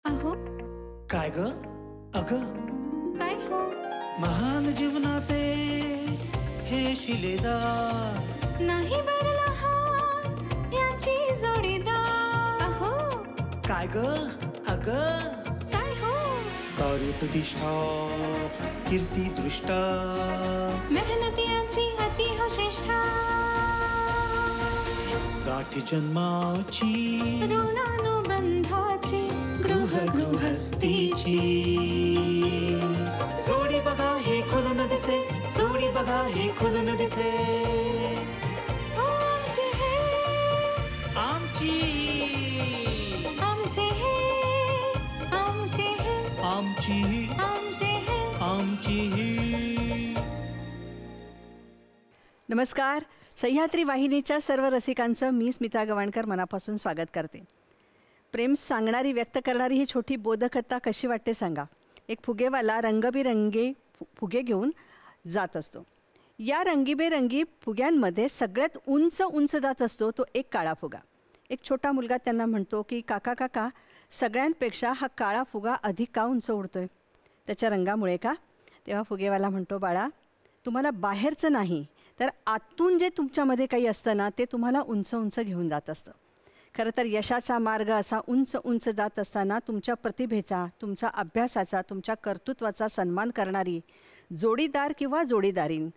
अहो काय ग अग काय हो महान जीवनाचे हे शिलेदार नाही बरला हात याची जोडीदार. अहो काय ग अग काय हो कार्यप्रतिष्ठा कीर्ती दृष्टा मेहनती याची अति हो श्रेष्ठा. गाठी जन्माची ऋणानुबंधाची गृहस्थीची. जोडी बघा हे खुलून दिसे, जोडी बघा हे खुलून दिसे. आमचे हे आमची आमचे हे आमचे हे आमची आमचे हे आमची. नमस्कार. सह्याद्री वाहिनीच्या सर्व रसिकांचं मी स्मिता गवाणकर मनापासून स्वागत करते. प्रेम सांगणारी व्यक्त करणारी ही छोटी बोधकथा कशी वाटते सांगा. एक फुगेवाला रंगबिरंगी फुगे घेऊन जात असतो. या रंगीबेरंगी फुग्यांमध्ये सगळ्यात उंच उंच जात असतो तो एक काळा फुगा. एक छोटा मुलगा त्यांना म्हणतो की काका काका, सगळ्यांपेक्षा हा काळा फुगा अधिक का उंच उडतोय? त्याच्या रंगामुळे का? तेव्हा फुगेवाला म्हणतो, बाळा, तुम्हाला बाहेरचं नाही तर आतून जे तुमच्यामध्ये काही असतं ना, ते तुम्हाला उंच उंच घेऊन जात असतं. खरं तर यशाचा मार्ग असा उंच उंच जात असताना तुमच्या प्रतिभेचा, तुमच्या अभ्यासाचा, तुमच्या कर्तृत्वाचा सन्मान करणारी जोडीदार किंवा जोडीदारीन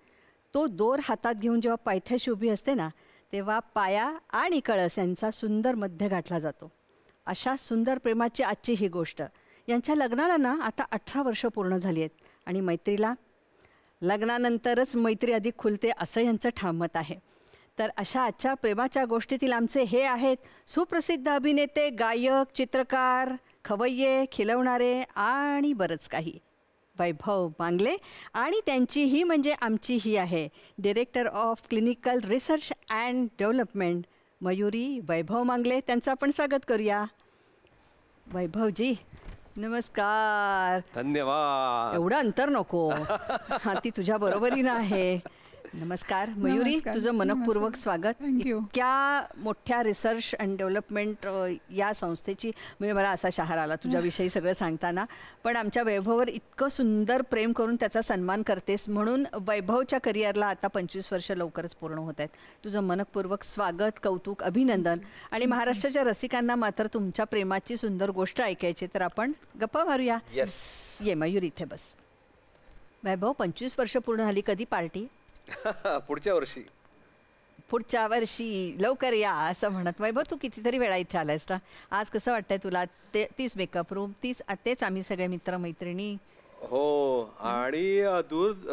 तो दोर हातात घेऊन जेव्हा पायथ्याशी उभी असते ना, तेव्हा पाया आणि कळस यांचा सुंदर मध्य गाठला जातो. अशा सुंदर प्रेमाची आजची ही गोष्ट. यांच्या लग्नाला ना आता 18 वर्ष पूर्ण झाली आहेत आणि मैत्रीला लग्नानंतरच मैत्री अधिक खुलते असं यांचं ठाम मत आहे. तर अशा आजच्या प्रेमाच्या गोष्टीतील आमचे हे आहेत सुप्रसिद्ध अभिनेते, गायक, चित्रकार, खवय्ये, खिलवणारे आणि बरंच काही, वैभव मांगले. आणि त्यांची ही म्हणजे आमची ही आहे director of clinical research and development Mayuri Vaibhav Mangle. त्यांचं आपण स्वागत करूया. वैभवजी नमस्कार. धन्यवाद. एवढं अंतर नको. हां, ती तुझ्या बरोबरीनं आहे. नमस्कार मयुरी, नमस्कार. तुझं मनपूर्वक स्वागत. थँक्यू. इतक्या मोठ्या रिसर्च अँड डेव्हलपमेंट या संस्थेची म्हणजे मला असा शहार आला तुझ्याविषयी सगळं सांगताना. पण आमच्या वैभववर इतकं सुंदर प्रेम करून त्याचा सन्मान करतेस म्हणून वैभवच्या करिअरला आता 25 वर्ष लवकरच पूर्ण होत आहेत. तुझं मनपूर्वक स्वागत, कौतुक, अभिनंदन. आणि महाराष्ट्राच्या रसिकांना मात्र तुमच्या प्रेमाची सुंदर गोष्ट ऐकायची, तर आपण गप्पा मारूया. येस. ये मयूर, इथे बस. वैभव, 25 वर्ष पूर्ण झाली, कधी पार्टी? पुढच्या वर्षी. पुढच्या वर्षी लवकर या असं म्हणत. वैभव, तू कितीतरी वेळा इथे आलायस ना, आज कसं वाटतंय तुला? तीच मेकअप रूम, तेच आम्ही सगळे मित्रमैत्रिणी. हो, आणि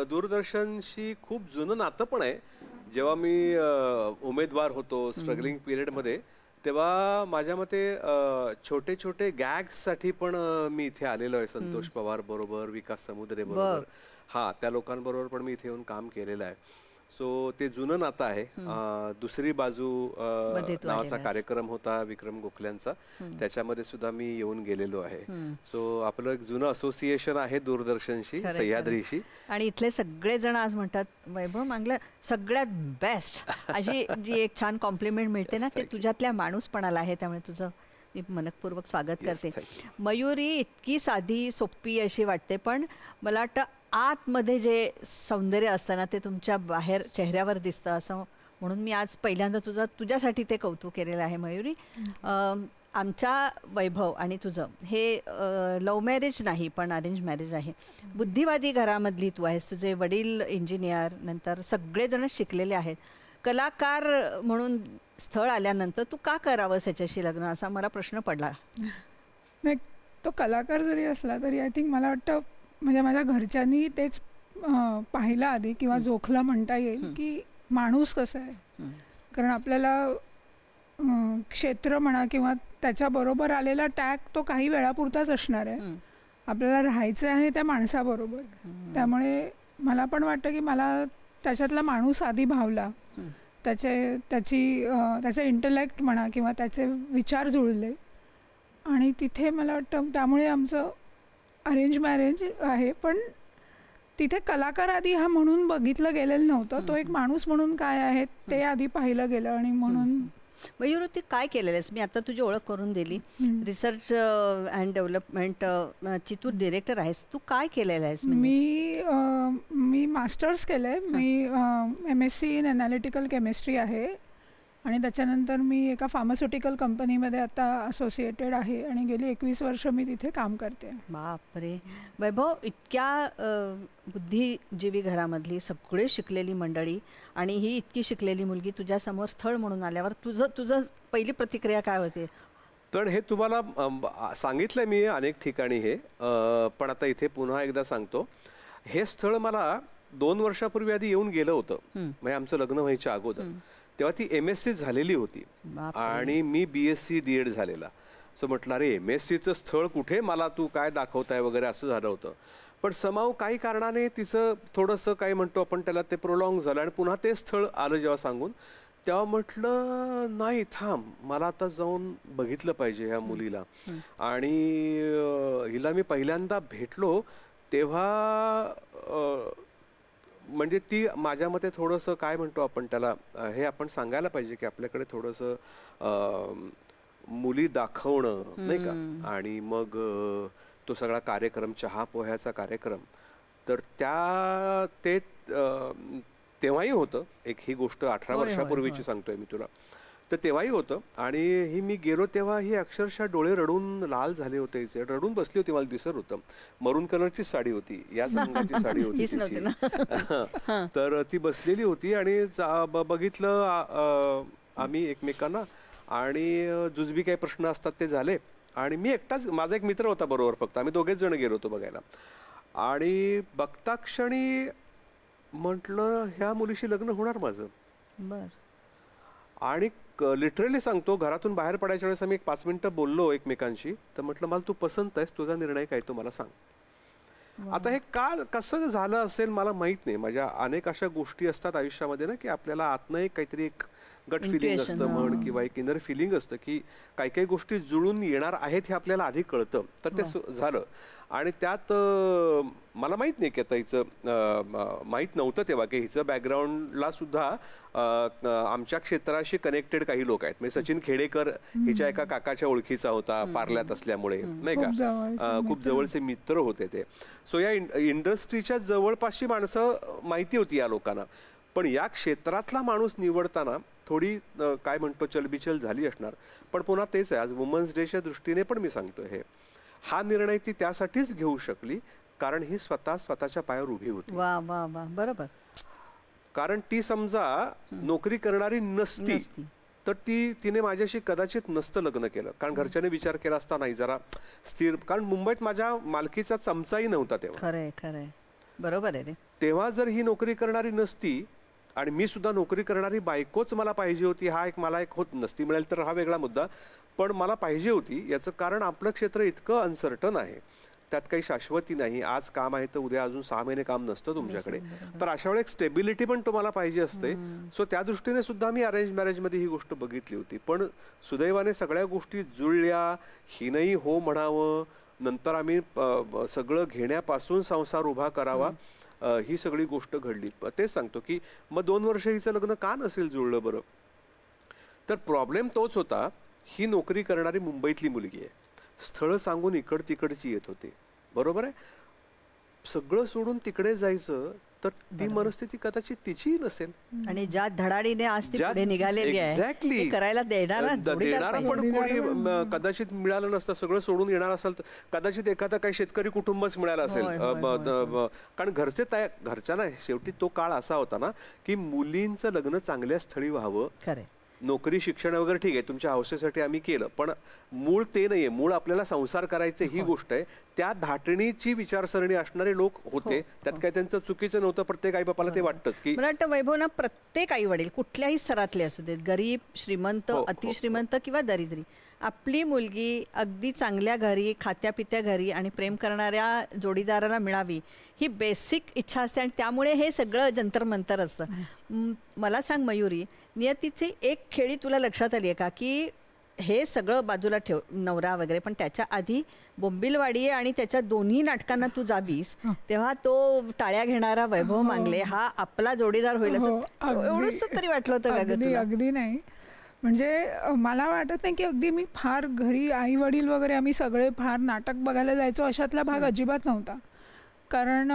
दूरदर्शनशी खूप जुनं नातं पण आहे. जेव्हा मी उमेदवार होतो स्ट्रगलिंग पिरियडमध्ये, तेव्हा माझ्या मते छोटे छोटे गॅग्ससाठी पण मी इथे आलेलो आहे. संतोष पवार बरोबर, विकास समुद्रे बरोबर, हां, त्या लोकांबरोबर पण मी इथे येऊन काम केलेलं आहे. सो ते जुनं नातं आहे. दुसरी बाजू नावाचा कार्यक्रम होता विक्रम गोखल्यांचा, त्याच्यामध्ये सुद्धा मी येऊन गेलेलो आहे. सो आपलं एक जुनं असोसिएशन आहे दूरदर्शनशी, सह्याद्रीशी. आणि इथले सगळेजण आज म्हणतात वैभव मांगले सगळ्यात बेस्ट. अशी जी एक छान कॉम्प्लिमेंट मिळते ना, ते तुझ्यातल्या माणूसपणाला आहे. त्यामुळे तुझं मी मनपूर्वक स्वागत करते. मयुरी इतकी साधी सोपी अशी वाटते, पण मला वाटतं आतमध्ये जे सौंदर्य असतं ना, ते तुमच्या बाहेर चेहऱ्यावर दिसतं. असं म्हणून मी आज पहिल्यांदा तुझ्यासाठी ते कौतुक केलेलं आहे. मयुरी, आमच्या वैभव आणि तुझं हे लव्ह मॅरेज नाही पण अरेंज मॅरेज आहे. बुद्धिवादी घरामधली तू आहेस. तुझे वडील इंजिनियर, नंतर सगळेजण शिकलेले आहेत. कलाकार म्हणून स्थळ आल्यानंतर तू का करावंस याच्याशी लग्न, असा मला प्रश्न पडला. नाही, तो कलाकार जरी असला तरी आय थिंक मला वाटतं म्हणजे माझ्या घरच्यांनी तेच पाहिलं आधी, किंवा जोखला म्हणता येईल की माणूस कसा आहे. कारण आपल्याला क्षेत्र म्हणा किंवा त्याच्याबरोबर आलेला टॅग तो काही वेळापुरताच असणार आहे. आपल्याला राहायचं आहे त्या माणसाबरोबर. त्यामुळे मला पण वाटतं की मला त्याच्यातला माणूस आधी भावला, त्याचं इंटलेक्ट म्हणा किंवा त्याचे विचार जुळले, आणि तिथे मला वाटतं त्यामुळे आमचं अरेंज मॅरेज आहे. पण तिथे कलाकार आधी हा म्हणून बघितलं गेलेलं नव्हतं. तो एक माणूस म्हणून काय आहे ते आधी पाहिलं गेलं आणि म्हणून. मयूर, ती काय केलेलं आहेस? मी आता तुझी ओळख करून दिली. रिसर्च अँड डेव्हलपमेंट ची तू डिरेक्टर आहेस. तू काय केलेलं आहेस? मी मास्टर्स केलं आहे. मी MSc इन ॲनालिटिकल केमिस्ट्री आहे आणि त्याच्यानंतर मी एका फार्मास्युटिकल कंपनीमध्ये आता असोसिएटेड आहे आणि गेली 21 वर्ष मी तिथे काम करते. बापरे वैभव, इतक्या बुद्धिजीवी घरामधली सगळे शिकलेली मंडळी आणि ही इतकी शिकलेली मुलगी तुझ्यासमोर स्थळ म्हणून आल्यावर तुझं पहिली प्रतिक्रिया काय होते? पण हे तुम्हाला सांगितलंय मी अनेक ठिकाणी हे, पण आता इथे पुन्हा एकदा सांगतो. हे स्थळ मला 2 वर्षापूर्वी आधी येऊन गेलं होतं. म्हणजे आमचं लग्न व्हायच्या अगोदर. तेव्हा ती MSc झालेली होती आणि मी BSc D.Ed झालेला. सो म्हटलं अरे MScचं स्थळ कुठे, मला तू काय दाखवताय वगैरे असं झालं होतं. पण समाव काही कारणाने तिचं थोडंसं काय म्हणतो आपण त्याला ते प्रोलॉंग झालं आणि पुन्हा ते स्थळ आलं जेव्हा सांगून, तेव्हा म्हटलं नाही थांब, मला आता जाऊन बघितलं पाहिजे ह्या मुलीला. आणि हिला मी पहिल्यांदा भेटलो तेव्हा म्हणजे ती माझ्या मते थोडंसं काय म्हणतो आपण त्याला, हे आपण सांगायला पाहिजे की आपल्याकडे थोडंसं मुली दाखवणं नाही का. आणि मग तो सगळा कार्यक्रम, चहा पोह्याचा कार्यक्रम, तर ते तेव्हाही होतं. एक ही गोष्ट 18 वर्षापूर्वीची सांगतोय मी तुला. तर तेव्हाही होतं आणि ही मी गेलो तेव्हा ही अक्षरशः डोळे रडून लाल झाले होते. रडून बसली होती, मला दिसत होतं. मरून कलरची साडी होती, या रंगाची साडी होती तिची. तर ती बसलेली होती आणि बघितलं आम्ही एकमेकांना आणि जुजबी काही प्रश्न असतात ते झाले. आणि मी एकटाच, माझा एक मित्र होता बरोबर, फक्त आम्ही दोघेच जण गेलो होतो बघायला. आणि बघता क्षणी म्हटलं ह्या मुलीशी लग्न होणार माझं. बर. आणि लिटरली सांगतो, घरातून बाहेर पडायच्या वेळेस आम्ही 5 मिनिटं बोललो एकमेकांशी. तर म्हटलं मला तू पसंत आहेस, तुझा निर्णय काय तो मला सांग. आता हे कसं झालं असेल मला माहित नाही. माझ्या अनेक अशा गोष्टी असतात आयुष्यामध्ये ना की आपल्याला आतनं एक काहीतरी एक गट फिलिंग असतं म्हण किंवा एक इनर फिलिंग असतं की काही काही गोष्टी जुळून येणार आहेत हे आपल्याला आधी कळतं. तर ते झालं. आणि त्यात मला माहीत नाही की आता हिचं माहीत नव्हतं तेव्हा की हिचं बॅकग्राऊंडला सुद्धा आमच्या क्षेत्राशी कनेक्टेड काही लोक आहेत. म्हणजे सचिन खेडेकर हिच्या एका काकाच्या ओळखीचा होता पार्ल्यात असल्यामुळे, नाही का, खूप जवळचे मित्र होते ते. सो या इंडस्ट्रीच्या जवळपासची माणसं माहिती होती या लोकांना. पण या क्षेत्रातला माणूस निवडताना थोडी काय म्हणतो चलबिचल झाली असणार. पण पुन्हा तेच आहे, आज वुमन्स डेच्या दृष्टीने पण मी सांगतो हा निर्णय ती त्यासाठीच घेऊ शकली कारण ही स्वतःच्या पायावर उभी होती. वा वा वा, बरोबर. कारण ती समजा नोकरी करणारी नसती तर तिने माझ्याशी कदाचित नसतं लग्न केलं. कारण घरच्याने विचार केला असता नाही जरा स्थिर, कारण मुंबईत माझ्या मालकीचा चमचाही नव्हता तेव्हा. खरंय खरंय, बरोबर आहे रे. तेव्हा जर ही नोकरी करणारी नसती आणि मी सुद्धा नोकरी करणारी बायकोच मला पाहिजे होती, मला एक होत नसती मिळेल तर हा वेगळा मुद्दा, पण मला पाहिजे होती. याचं कारण आपलं क्षेत्र इतकं अनसर्टन आहे, त्यात काही शाश्वती नाही. आज काम आहे तर उद्या अजून 6 महिने काम नसतं तुमच्याकडे. तर अशा वेळेस एक स्टेबिलिटी पण तुम्हाला पाहिजे असते. सो त्या दृष्टीने सुद्धा मी अरेंज मॅरेजमध्ये ही गोष्ट बघितली होती. पण सुदैवाने सगळ्या गोष्टी जुळल्या. हिनंही हो म्हणावं, नंतर आम्ही सगळं घेण्यापासून संसार उभा करावा, ही सगळी गोष्ट घडली. तेच सांगतो की मग 2 वर्ष हिचं लग्न का नसेल जुळलं बरं. तर प्रॉब्लेम तोच होता, ही नोकरी करणारी मुंबईतली मुलगी आहे, स्थळं सांगून तिकडची येत होती, बरोबर आहे. सगळं सोडून तिकडे जायचं तर ती मनस्थिती कदाचित तिचीही नसेल. आणि ज्या धडाडीने आज ती पुढे निघालेली आहे, एक्झॅक्टली करायला देणारा पण कोणी कदाचित मिळालं नसतं. सगळं सोडून येणार असेल तर कदाचित एखादा काही शेतकरी कुटुंबच मिळालं असेल. कारण घरच्यांना शेवटी तो काळ असा होता ना की मुलींचं लग्न चांगल्या स्थळी व्हावं. खरं, नोकरी शिक्षण वगैरे ठीक आहे, तुमच्या हौसेसाठी आम्ही केलं, पण मूळ ते नाहीये. मूळ आपल्याला संसार करायचं ही गोष्ट आहे. त्या धाटणीची विचारसरणी असणारे लोक होते. त्यात काय त्यांचं चुकीचं नव्हतं. प्रत्येक आई बापाला ते वाटतंच की, मला वाटतं वैभव ना, प्रत्येक आई वडील कुठल्याही स्तरातले असू देत, गरीब, श्रीमंत, अतिश्रीमंत किंवा दरिद्री, आपली मुलगी अगदी चांगल्या घरी, खात्यापित्या घरी आणि प्रेम करणाऱ्या जोडीदाराला मिळावी ही बेसिक इच्छा असते. आणि त्यामुळे हे सगळं जंतर मंतर असतं. मला सांग मयुरी, नियतीची एक खेळी तुला लक्षात आली आहे का की हे सगळं बाजूला ठेव, नवरा वगैरे, पण त्याच्या आधी बोंबिलवाडी आणि त्याच्या दोन्ही नाटकांना तू जावीस तेव्हा तो टाळ्या घेणारा वैभव मांगले हा आपला जोडीदार होईल असं एवढंच तरी वाटलं होतं. अगदी अगदी नाही, म्हणजे मला वाटत नाही की अगदी मी फार घरी आई वडील वगैरे आम्ही सगळे फार नाटक बघायला जायचो अशातला भाग अजिबात नव्हता. कारण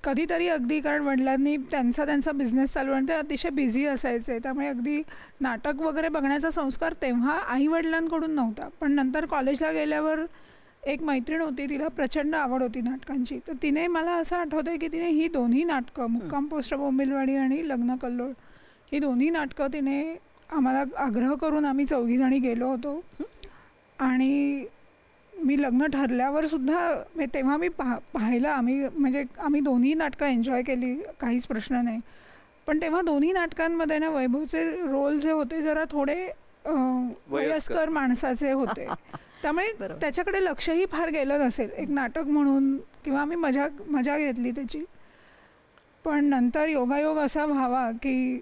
कधीतरी अगदी, कारण वडिलांनी त्यांचा बिझनेस चालू आणि ते अतिशय बिझी असायचे, त्यामुळे अगदी नाटक वगैरे बघण्याचा संस्कार तेव्हा आई वडिलांकडून नव्हता. पण नंतर कॉलेजला गेल्यावर एक मैत्रीण होती, तिला प्रचंड आवड होती नाटकांची, तर तिने मला असं आठवतं आहे की तिने ही दोन्ही नाटकं, मुक्काम पोस्ट बोंबिलवाडी आणि लग्न कल्लोळ, ही दोन्ही नाटकं तिने आम्हाला आग्रह करून आम्ही 4 जणी गेलो होतो. आणि मी लग्न ठरल्यावर सुद्धा तेव्हा मी पाहिलं, आम्ही दोन्ही नाटकं एन्जॉय केली, काहीच प्रश्न नाही. पण तेव्हा दोन्ही नाटकांमध्ये ना वैभवचे रोल जे होते जरा थोडे वयस्कर माणसाचे होते, त्यामुळे त्याच्याकडे लक्षही फार गेलं नसेल एक नाटक म्हणून, किंवा आम्ही मजा घेतली त्याची. पण नंतर योगायोग असा व्हावा की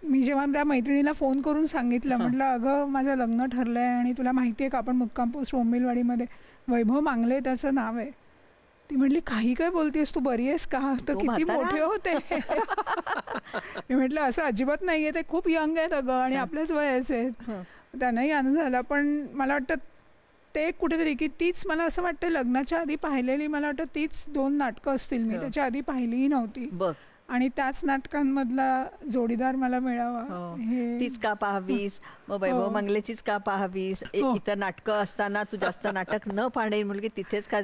मी जेव्हा त्या मैत्रिणीला फोन करून सांगितलं, म्हटलं अगं माझं लग्न ठरलंय आणि तुला माहिती आहे का आपण मुक्काम पोस्ट बोंबिलवाडीमध्ये वैभव मांगले त्याचं नाव आहे. ती म्हटली काही काय बोलतेस तू, बरी आहेस का, तर किती मोठे होते. मी म्हटलं असं अजिबात नाही आहे, ते खूप यंग आहेत अगं आणि आपल्याच वयाचे आहेत. त्यांनाही आनंद झाला. पण मला वाटतं ते कुठेतरी की तीच, मला असं वाटतं लग्नाच्या आधी पाहिलेली, मला वाटतं तीच 2 नाटकं असतील, मी त्याच्या आधी पाहिलीही नव्हती. आणि त्याच नाटकांमधला जोडीदार मला मिळावा, तीच का पाहावीस, मग वैभव मंगलेचीच का पाहावीस, इतर नाटकं असताना तू जास्त नाटक न पाहणे मुलगी तिथेच का,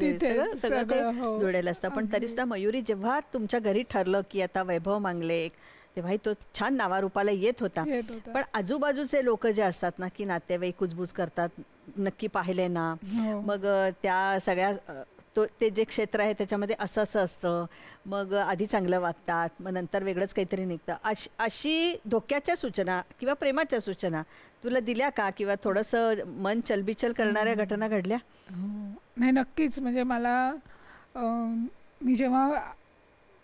सगळं ते जोडेल असतं. पण तरी सुद्धा मयुरी, जेव्हा तुमच्या घरी ठरलं की आता वैभव मांगले, तेव्हाही तो छान नावारूपाला येत होता. पण आजूबाजूचे लोक जे असतात ना की नातेवाईक कुजबूज करतात, नक्की पाहिले ना, मग त्या सगळ्या ते जे क्षेत्र आहे त्याच्यामध्ये असं असतं, मग आधी चांगलं वागतात, मग नंतर वेगळंच काहीतरी निघतं. अशी धोक्याच्या सूचना किंवा प्रेमाच्या सूचना तुला दिल्या का, किंवा थोडंसं मन चलबिचल करणाऱ्या घटना घडल्या? नाही, नक्कीच. म्हणजे मला मी जेव्हा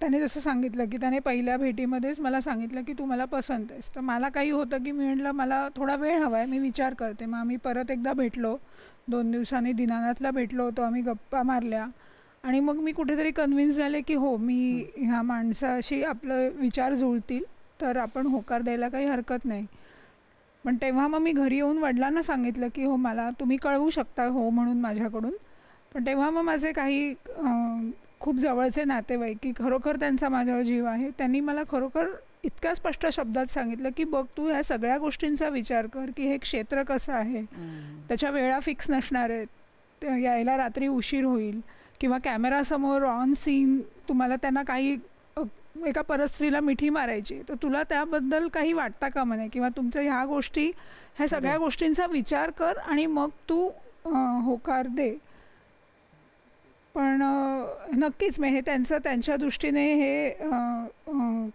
त्याने जसं सांगितलं की त्याने पहिल्या भेटीमध्येच मला सांगितलं की तू मला पसंत आहेस, तर मला काही होतं की मी म्हटलं मला थोडा वेळ हवा आहे, मी विचार करते. मग आम्ही परत एकदा भेटलो, 2 दिवसांनी दिनानाथला भेटलो होतो, आम्ही गप्पा मारल्या आणि मग मी कुठेतरी कन्व्हिन्स झाले की हो, मी ह्या माणसाशी आपलं विचार जुळतील तर आपण होकार द्यायला काही हरकत नाही. पण तेव्हा मग मी घरी येऊन वडिलांना सांगितलं की हो, मला तुम्ही कळवू शकता हो म्हणून माझ्याकडून. पण तेव्हा मग माझे काही खूप जवळचे नातेवाईक की खरोखर त्यांचा माझ्यावर जीव आहे, त्यांनी मला खरोखर इतक्या स्पष्ट शब्दात सांगितलं की बघ, तू ह्या सगळ्या गोष्टींचा विचार कर की हे क्षेत्र कसं आहे, त्याच्या वेळा फिक्स नसणार आहेत, यायला रात्री उशीर होईल, किंवा कॅमेरासमोर ऑन सीन तुम्हाला त्यांना काही एका परस्त्रीला मिठी मारायची, तर तुला त्याबद्दल काही वाटता का म्हणे, किंवा तुमच्या ह्या गोष्टी, ह्या सगळ्या गोष्टींचा विचार कर आणि मग तू होकार दे. पण नक्कीच हे त्यांच्या दृष्टीने हे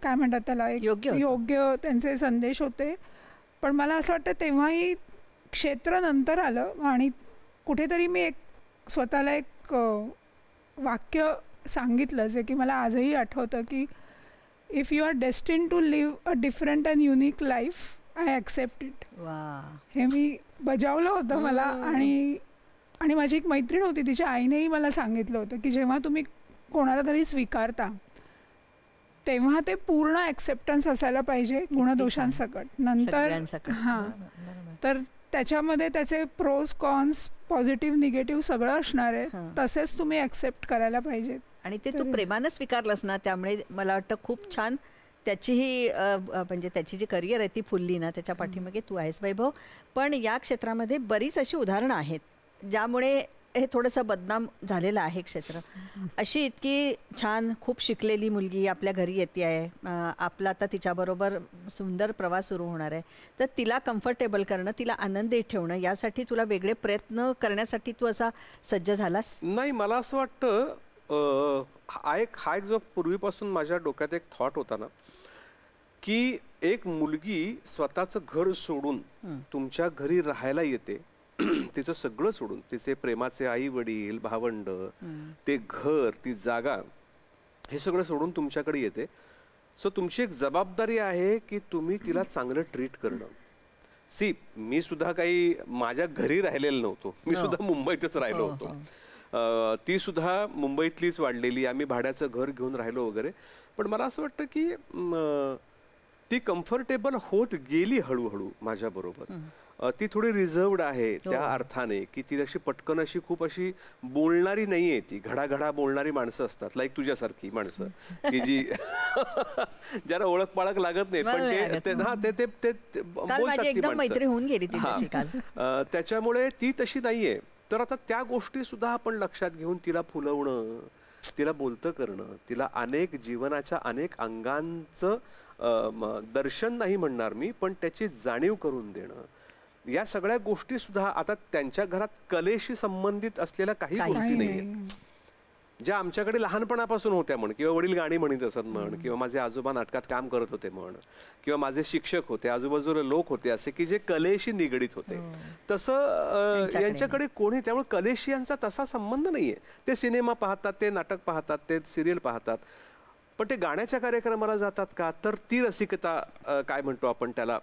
काय म्हणतात त्याला, योग्य त्यांचे संदेश होते. पण मला असं वाटतं तेव्हाही क्षेत्र नंतर आलं आणि कुठेतरी मी स्वतःला एक वाक्य सांगितलं जे की मला आजही आठवतं की if you are destined to live a different and unique life I accept it. हे मी बजावलं होतं मला. आणि माझी एक मैत्रीण होती, तिच्या आईनेही मला सांगितलं होतं की जेव्हा तुम्ही कोणाला तरी स्वीकारता तेव्हा ते पूर्ण ॲक्सेप्टन्स असायला पाहिजे गुणदोषांसकट. नंतर तर त्याच्यामध्ये त्याचे प्रोज कॉन्स, पॉझिटिव्ह निगेटिव्ह सगळं असणार आहे, तसेच तुम्ही ॲक्सेप्ट करायला पाहिजेत. आणि ते तू प्रेमानं स्वीकारलंस ना, त्यामुळे मला वाटतं खूप छान त्याचीही म्हणजे त्याची जी करिअर आहे ती फुलली ना, त्याच्या पाठीमागे तू आहेस वैभव. पण या क्षेत्रामध्ये बरीच अशी उदाहरणं आहेत ज्यामुळे हे थोडंसं बदनाम झालेलं आहे क्षेत्र. अशी इतकी छान खूप शिकलेली मुलगी आपल्या घरी येते आहे, आपला आता तिच्याबरोबर सुंदर प्रवास सुरू होणार आहे, तर तिला कम्फर्टेबल करणं, तिला आनंदी ठेवणं, यासाठी तुला वेगळे प्रयत्न करण्यासाठी तू असा सज्ज झालास? नाही, मला असं वाटतं हा एक जो पूर्वीपासून माझ्या डोक्यात एक थॉट होता ना की एक मुलगी स्वतःचं घर सोडून तुमच्या घरी राहायला येते, तिचं सगळं सोडून, तिचे प्रेमाचे आई वडील, भावंड, ते घर, ती जागा, हे सगळं सोडून तुमच्याकडे येते. सो तुमची एक जबाबदारी आहे की तुम्ही तिला चांगलं ट्रीट करणं, सी मी सुद्धा काही माझ्या घरी राहिलेलो नव्हतो, मी सुद्धा मुंबईतच राहिलो होतो. ती सुद्धा मुंबईतलीच वाढलेली, आम्ही भाड्याचं घर घेऊन राहिलो वगैरे. पण मला असं वाटतं की ती कम्फर्टेबल होत गेली हळूहळू माझ्याबरोबर. ती थोडी रिझर्वड आहे त्या अर्थाने की ती अशी पटकन अशी खूप अशी बोलणारी नाही आहे. ती घडाघडा बोलणारी माणसं असतात, लाईक तुझ्यासारखी माणसं की जी ज्याला ओळख पाळख लागत नाही पण ते बोलतात ती माणसं. त्याच्यामुळे ती तशी नाहीये. तर आता त्या गोष्टी सुद्धा आपण लक्षात घेऊन तिला फुलवणं, तिला बोलतं करणं, तिला अनेक जीवनाच्या अनेक अंगांचं दर्शन नाही म्हणणार मी, पण त्याची जाणीव करून देणं, या सगळ्या गोष्टी सुद्धा आता त्यांच्या घरात कलेशी संबंधित असलेल्या काही गोष्टी नाहीये ज्या आमच्याकडे लहानपणापासून होत्या म्हण, किंवा वडील गाणी म्हणत असत म्हण, किंवा माझे आजोबा नाटकात काम करत होते म्हण, किंवा माझे शिक्षक होते, आजूबाजूला लोक होते असे की जे कलेशी निगडीत होते. तसं यांच्याकडे कोणी, त्यामुळे कलेशी यांचा तसा संबंध नाहीये. ते सिनेमा पाहतात, ते नाटक पाहतात, ते सिरियल पाहतात, पण ते गाण्याच्या कार्यक्रमाला जातात का, तर ती रसिकता काय म्हणतो आपण त्याला,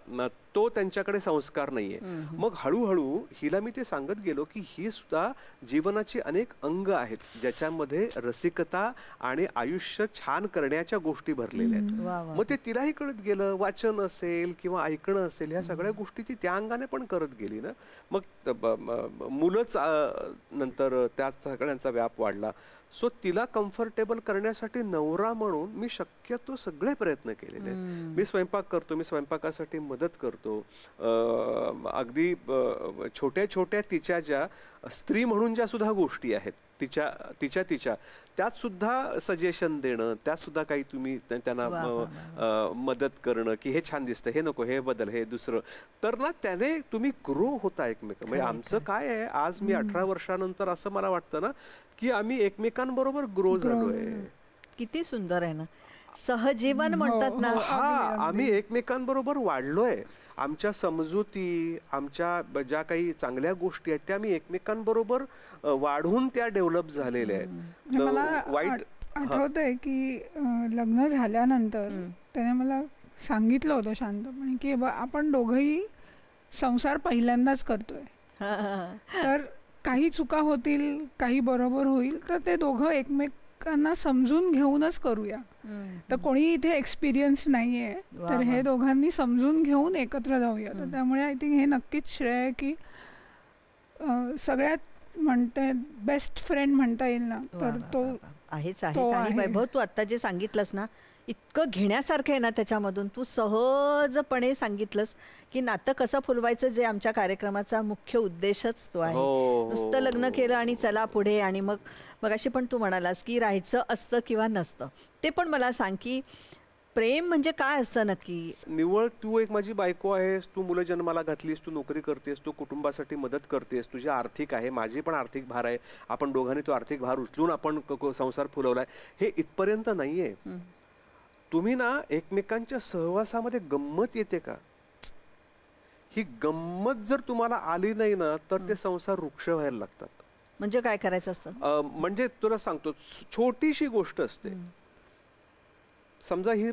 तो त्यांच्याकडे संस्कार नाहीये. मग हळूहळू हिला मी ते सांगत गेलो की ही सुद्धा जीवनाची अनेक अंग आहेत ज्याच्यामध्ये रसिकता आणि आयुष्य छान करण्याच्या गोष्टी भरलेल्या आहेत. मग ते तिलाही कळत गेलं, वाचन असेल किंवा ऐकणं असेल, ह्या सगळ्या गोष्टी ती त्या अंगाने पण करत गेली ना. मग मुलंच नंतर त्या सगळ्यांचा व्याप वाढला. सो तिला कम्फर्टेबल करण्यासाठी नवरा म्हणून मी शक्यतो सगळे प्रयत्न केलेले आहेत. मी स्वयंपाक करतो, मी स्वयंपाकासाठी मदत करतो. अगदी छोट्या छोट्या तिच्या ज्या स्त्री म्हणून ज्या सुद्धा गोष्टी आहेत तिच्या त्यात सुद्धा सजेशन देणं, त्यात सुद्धा काही तुम्ही त्यांना मदत करणं की हे छान दिसतं, हे नको, हे बदल, हे दुसरं. तर ना त्याने तुम्ही ग्रो होता एकमेक. म्हणजे आमचं काय आहे, आज मी 18 वर्षानंतर असं मला वाटतं ना की आम्ही एकमेकांबरोबर ग्रो झालोय. किती सुंदर आहे ना, सहजीवन म्हणतात ना. आम्ही एकमेकांबरोबर वाढलोय. आमच्या समजुती, आमच्या ज्या काही चांगल्या गोष्टी आहेत त्या आम्ही एकमेकांबरोबर वाढून त्या डेव्हलप झालेल्या आहेत. मला वाईट आठवतंय की लग्न झाल्यानंतर त्याने मला सांगितलं होतं शांतपणे की आपण दोघंही संसार पहिल्यांदाच करतोय, तर काही चुका होतील, काही बरोबर होईल, तर ते दोघं एकमेकांना समजून घेऊनच करूया. तर कोणी इथे एक्सपिरियन्स नाहीये, तर हे दोघांनी समजून घेऊन एकत्र जाऊया. तर त्यामुळे आय थिंक हे नक्कीच श्रेय आहे की सगळ्यात म्हणते बेस्ट फ्रेंड म्हणता येईल ना, तर तो आहेच आहे. आणि वैभव, तू आता जे सांगितलंस ना, इतकं घेण्यासारखं आहे ना त्याच्यामधून. तू सहजपणे सांगितलंस की नातं कसं फुलवायचं, जे आमच्या कार्यक्रमाचा मुख्य उद्देशच तो आहे. नुसतं लग्न केलं आणि चला पुढे. आणि मग अशी पण तू म्हणालास की राहायचं असतं किंवा नसतं. ते पण मला सांग की प्रेम म्हणजे काय असतं नक्की. निव्वळ तू एक माझी बायको आहेस, तू मुलं जन्माला घातलीस, तू नोकरी करतेस, तू कुटुंबासाठी मदत करतेस, तुझी आर्थिक आहे, माझी पण आर्थिक भार आहे, आपण दोघांनी तो आर्थिक भार उचलून आपण संसार फुलवलाय, हे इथपर्यंत नाहीये. तुम्ही ना एकमेकांच्या सहवासामध्ये गंमत येते का, ही गंमत जर तुम्हाला आली नाही ना तर ते संसार वृक्ष व्हायला लागतात. म्हणजे काय करायचं असतं, म्हणजे तुला सांगतो, छोटीशी गोष्ट असते. समजा ही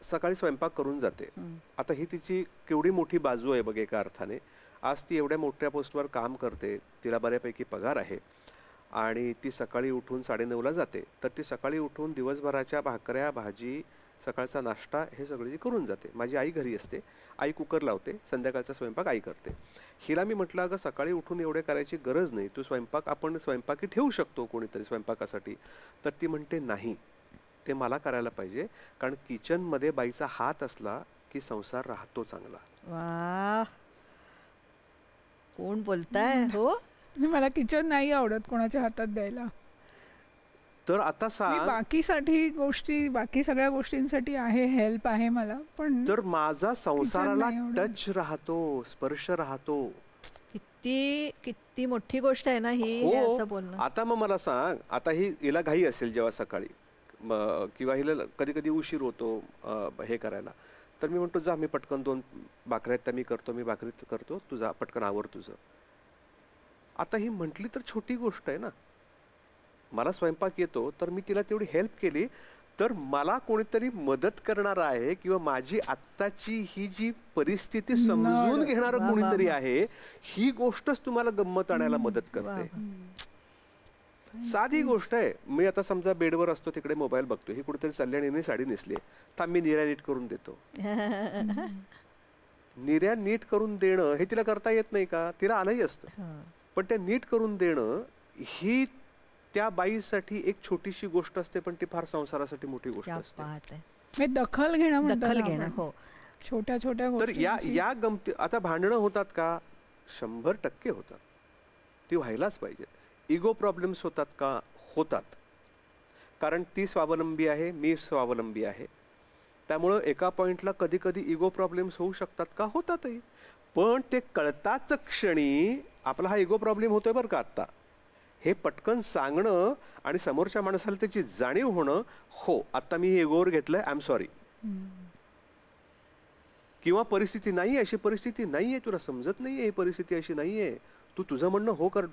सकाळी स्वयंपाक करून जाते. आता ही तिची केवढी मोठी बाजू आहे बघ एका अर्थाने. आज ती एवढ्या मोठ्या पोस्टवर काम करते, तिला बऱ्यापैकी पगार आहे, आणि ती सकाळी उठून 9:30ला जाते. तर ती सकाळी उठून दिवसभराच्या भाकऱ्या, भाजी, सकाळचा नाश्ता हे सगळं ती करून जाते. माझी आई घरी असते, आई कुकर लावते, संध्याकाळचा स्वयंपाक आई करते. हिला मी म्हटलं, अगं सकाळी उठून एवढे करायची गरज नाही, तू स्वयंपाक आपण स्वयंपाकी ठेवू शकतो कोणीतरी स्वयंपाकासाठी. तर ती म्हणते नाही, ते मला करायला पाहिजे, कारण किचनमध्ये बाईचा हात असला की संसार राहतो चांगला. वा, कोण बोलताय. हो, मला किचन नाही आवडत कोणाच्या हातात द्यायला. तर आता बाकीसाठी गोष्टी, बाकी सगळ्या गोष्टींसाठी आहे, हेल्प आहे मला, पण तर माझा संसाराला टच राहतो, स्पर्श राहतो. किती किती मोठी गोष्ट आहे ना ही, असं बोलणं. आता मग मला सांग, आता हिला घाई असेल जेव्हा सकाळी, किंवा हिला कधी कधी उशीर होतो हे करायला, तर मी म्हणतो जा, मी पटकन 2 भाकऱ्या त्या मी करतो, मी भाकरीत करतो, तुझा पटकन आवर तुझं. आता ही म्हटली तर छोटी गोष्ट आहे ना, मला स्वयंपाक येतो तर मी तिला तेवढी हेल्प केली, तर मला कोणीतरी मदत करणार आहे किंवा माझी आत्ताची ही जी परिस्थिती समजून घेणारं कोणीतरी आहे, ही गोष्टच तुम्हाला गंमत आणायला मदत करते. साधी गोष्ट आहे. मी आता समजा बेडवर असतो, तिकडे मोबाईल बघतो, ही कुठेतरी चालली आणि साडी नेसली, थांब मी निर्या नीट करून देतो. निर्या नीट करून देणं हे तिला करता येत नाही का? तिला आलंही असतं, पण ते नीट करून देणं ही त्या बाईसाठी एक छोटीशी गोष्ट असते, पण ती फार संसारासाठी मोठी गोष्ट असते. दखल घेणं हो, छोट्या छोट्या तर या गमती आता भांडणं होतात का? 100% होतात. ती व्हायलाच पाहिजेत. इगो प्रॉब्लेम्स होतात का? होतात. कारण ती स्वावलंबी आहे, मी स्वावलंबी आहे. त्यामुळं एका पॉइंटला कधी कधी इगो प्रॉब्लेम्स होऊ शकतात का? होतातही. पण ते कळताच क्षणी आपला हा इगो प्रॉब्लेम होतोय बरं का आत्ता, हे पटकन सांगणं आणि समोरच्या माणसाला त्याची जाणीव होणं, हो आत्ता मी हे इगोवर घेतलंय, आय एम सॉरी. किंवा परिस्थिती नाही, अशी परिस्थिती नाहीये, तुला समजत नाहीये, ही परिस्थिती अशी नाहीये, तू तुझं म्हणणं हो कर,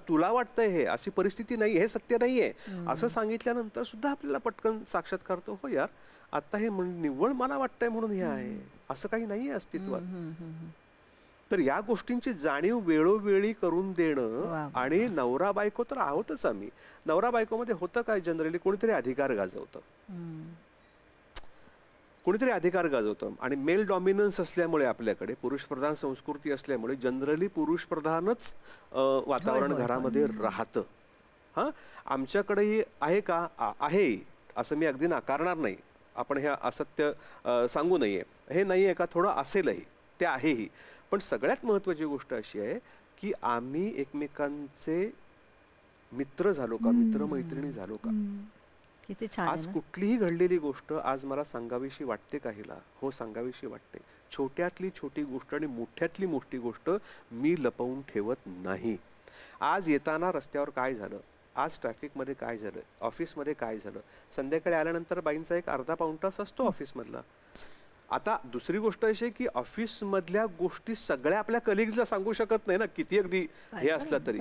तुला वाटतंय हे, अशी परिस्थिती नाही, हे सत्य नाहीये, असं सांगितल्यानंतर सुद्धा आपल्याला पटकन साक्षात्कार करतो, हो यार आता हे निव्वळ मला वाटतंय म्हणून हे आहे, असं काही नाहीये अस्तित्वात. तर या गोष्टींची जाणीव वेळोवेळी करून देणं. आणि नवरा बायको तर आहोतच आम्ही. नवरा बायकोमध्ये होतं काय जनरली, कोणीतरी अधिकार गाजवतं, कोणीतरी अधिकार गाजवतं. आणि मेल डॉमिनन्स असल्यामुळे, आपल्याकडे पुरुषप्रधान संस्कृती असल्यामुळे जनरली पुरुषप्रधानच वातावरण घरामध्ये राहतं. हां, आमच्याकडेही आहे का? आहे, असं मी अगदी नाकारणार नाही. आपण हे असत्य सांगू नये, हे नाही आहे का? थोडं असेलही, ते आहेही. पण सगळ्यात महत्त्वाची गोष्ट अशी आहे की आम्ही एकमेकांचे मित्र झालो का, मित्रमैत्रिणी झालो का? किती छान. आज कुठलीही घडलेली गोष्ट आज मला सांगावीशी वाटते का हिला? हो, सांगावीशी वाटते. छोट्यातली छोटी गोष्ट आणि मोठ्यातली मोठी गोष्ट मी लपवून ठेवत नाही. आज येताना रस्त्यावर काय झालं, आज ट्रॅफिकमध्ये काय झालं, ऑफिसमध्ये काय झालं, संध्याकाळी आल्यानंतर बाईंचा एक अर्धा पाऊण तास असतो ऑफिसमधला. आता दुसरी गोष्ट अशी आहे की ऑफिसमधल्या गोष्टी सगळ्या आपल्या कलिग्सला सांगू शकत नाही ना, किती अगदी हे असलं तरी.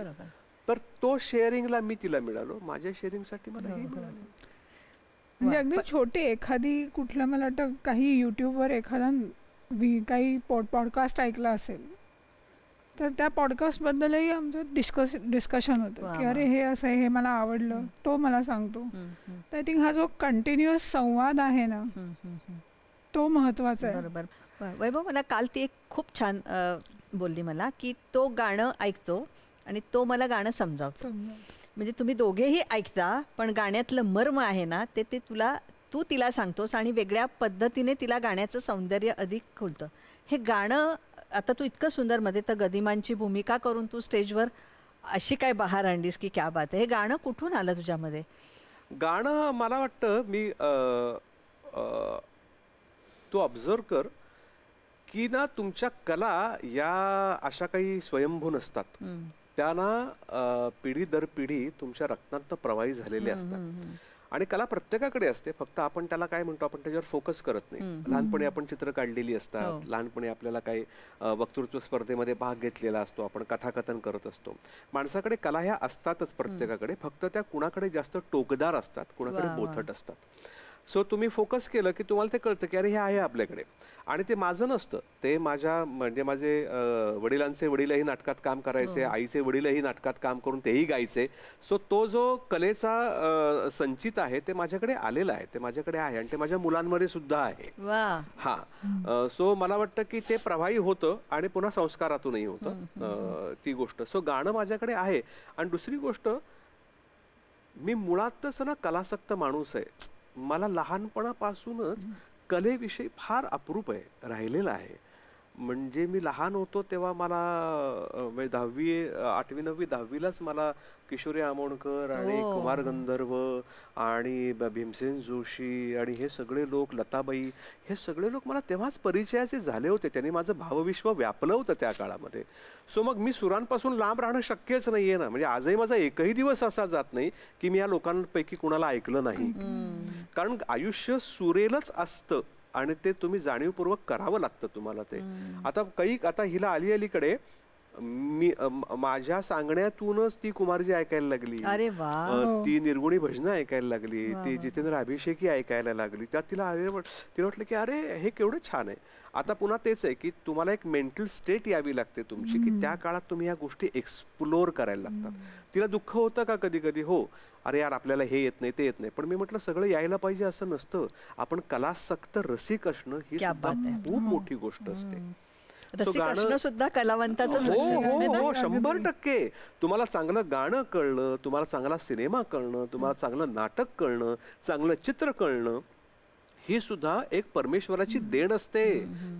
तर तो शेअरिंगला मी तिला मिळालो, माझ्या शेअरिंगसाठी मला हे मिळालं. म्हणजे अगदी छोटी एखादी कुठलं, मला वाटतं काही यूट्यूबवर एखादा काही पॉडकास्ट ऐकला असेल, तर त्या पॉडकास्टबद्दलही आमचं डिस्कशन होतं की अरे हे असं आहे, हे मला आवडलं, तो मला सांगतो. तर आय थिंक हा जो कंटिन्युअस संवाद आहे ना, तो महत्वाचा आहे. बरोबर. वैभव, मला काल ती एक खूप छान बोलली मला की तो गाणं ऐकतो आणि तो मला गाणं समजावतो. म्हणजे तुम्ही दोघेही ऐकता, पण गाण्यातलं मर्म आहे ना, ते तू तिला सांगतोस आणि वेगळ्या पद्धतीने तिला गाण्याचं सौंदर्य अधिक खुलतं. हे गाणं आता तू इतकं सुंदर, मध्ये तर गदिमांची भूमिका करून तू स्टेजवर अशी काय बहार आणलीस की क्या बात आहे. हे गाणं कुठून आलं तुझ्यामध्ये? गाणं मला वाटतं मी तू ऑब्झर्व कर की ना, तुमच्या कला या अशा काही स्वयंभू नसतात. त्यांना पिढी दर पिढी तुमच्या रक्तांत प्रवाही झालेले असतात. आणि कला प्रत्येकाकडे असते, फक्त आपण त्याला काय म्हणतो, आपण त्याच्यावर फोकस करत नाही. लहानपणी आपण चित्र काढलेली असतात, लहानपणी आपल्याला काही वक्तृत्व स्पर्धेमध्ये भाग घेतलेला असतो, आपण कथाकथन करत असतो. माणसाकडे कला ह्या असतातच प्रत्येकाकडे, फक्त त्या कुणाकडे जास्त टोकदार असतात, कुणाकडे बोथट असतात. सो तुम्ही फोकस केलं की तुम्हाला ते कळतं की अरे हे आहे आपल्याकडे. आणि ते माझं नसतं, ते म्हणजे माझे वडिलांचे वडीलही नाटकात काम करायचे, आईचे वडीलही नाटकात काम करून तेही गायचे. सो तो जो कलेचा संचित आहे ते माझ्याकडे आलेला आहे, ते माझ्याकडे आहे आणि ते माझ्या मुलांमध्ये सुद्धा आहे. हां, सो मला वाटतं की ते प्रवाही होतं आणि पुन्हा संस्कारातूनही होतं ती गोष्ट. सो गाणं माझ्याकडे आहे. आणि दुसरी गोष्ट, मी मुळातच ना कलासक्त माणूस आहे. मला लहानपणापासूनच कलेविषयी फार अप्रूप आहे, राहिलेला आहे. म्हणजे मी लहान होतो तेव्हा मला 10वी 8वी 9वी 10वीलाच मला किशोरी आमोणकर आणि कुमार गंधर्व आणि भीमसेन जोशी आणि हे सगळे लोक, लताबाई, हे सगळे लोक मला तेव्हाच परिचयाचे झाले होते. त्यांनी माझं भावविश्व व्यापलं होतं त्या काळामध्ये. सो मग मी सुरांपासून लांब राहणं शक्यच नाही आहे ना. म्हणजे आजही माझा एकही दिवस असा जात नाही की मी या लोकांपैकी कुणाला ऐकलं नाही. कारण आयुष्य सुरेलच असतं आणि ते तुम्ही जाणीवपूर्वक करावं लागतं तुम्हाला ते. आता हिला अलीकडे माझ्या सांगण्यातूनच ती कुमारजी ऐकायला लागली. अरे वा. ती निर्गुणी भजनं ऐकायला लागली, ती जितेंद्र अभिषेकी ऐकायला लागली. त्यात तिला तिला वाटलं की अरे हे केवढं छान आहे. आता पुन्हा तेच आहे की तुम्हाला एक मेंटल स्टेट यावी लागते तुमची, की त्या काळात तुम्ही या गोष्टी एक्सप्लोर करायला लागतात. तिला दुःख होतं का कधी कधी? हो, अरे यार आपल्याला हे येत नाही ते येत नाही. पण मी म्हटलं सगळं यायला पाहिजे असं नसतं. आपण कलासक्त रसिक असणं ही सुद्धा खूप मोठी गोष्ट असते. रसिक असणं सुद्धा कलावंताचंच हो लक्षण आहे. हो हो 100%. तुम्हाला चांगलं गाणं कळणं, तुम्हाला चांगला सिनेमा कळणं, तुम्हाला चांगलं नाटक कळणं, चांगलं चित्र कळणं, ही सुद्धा एक परमेश्वराची देण असते.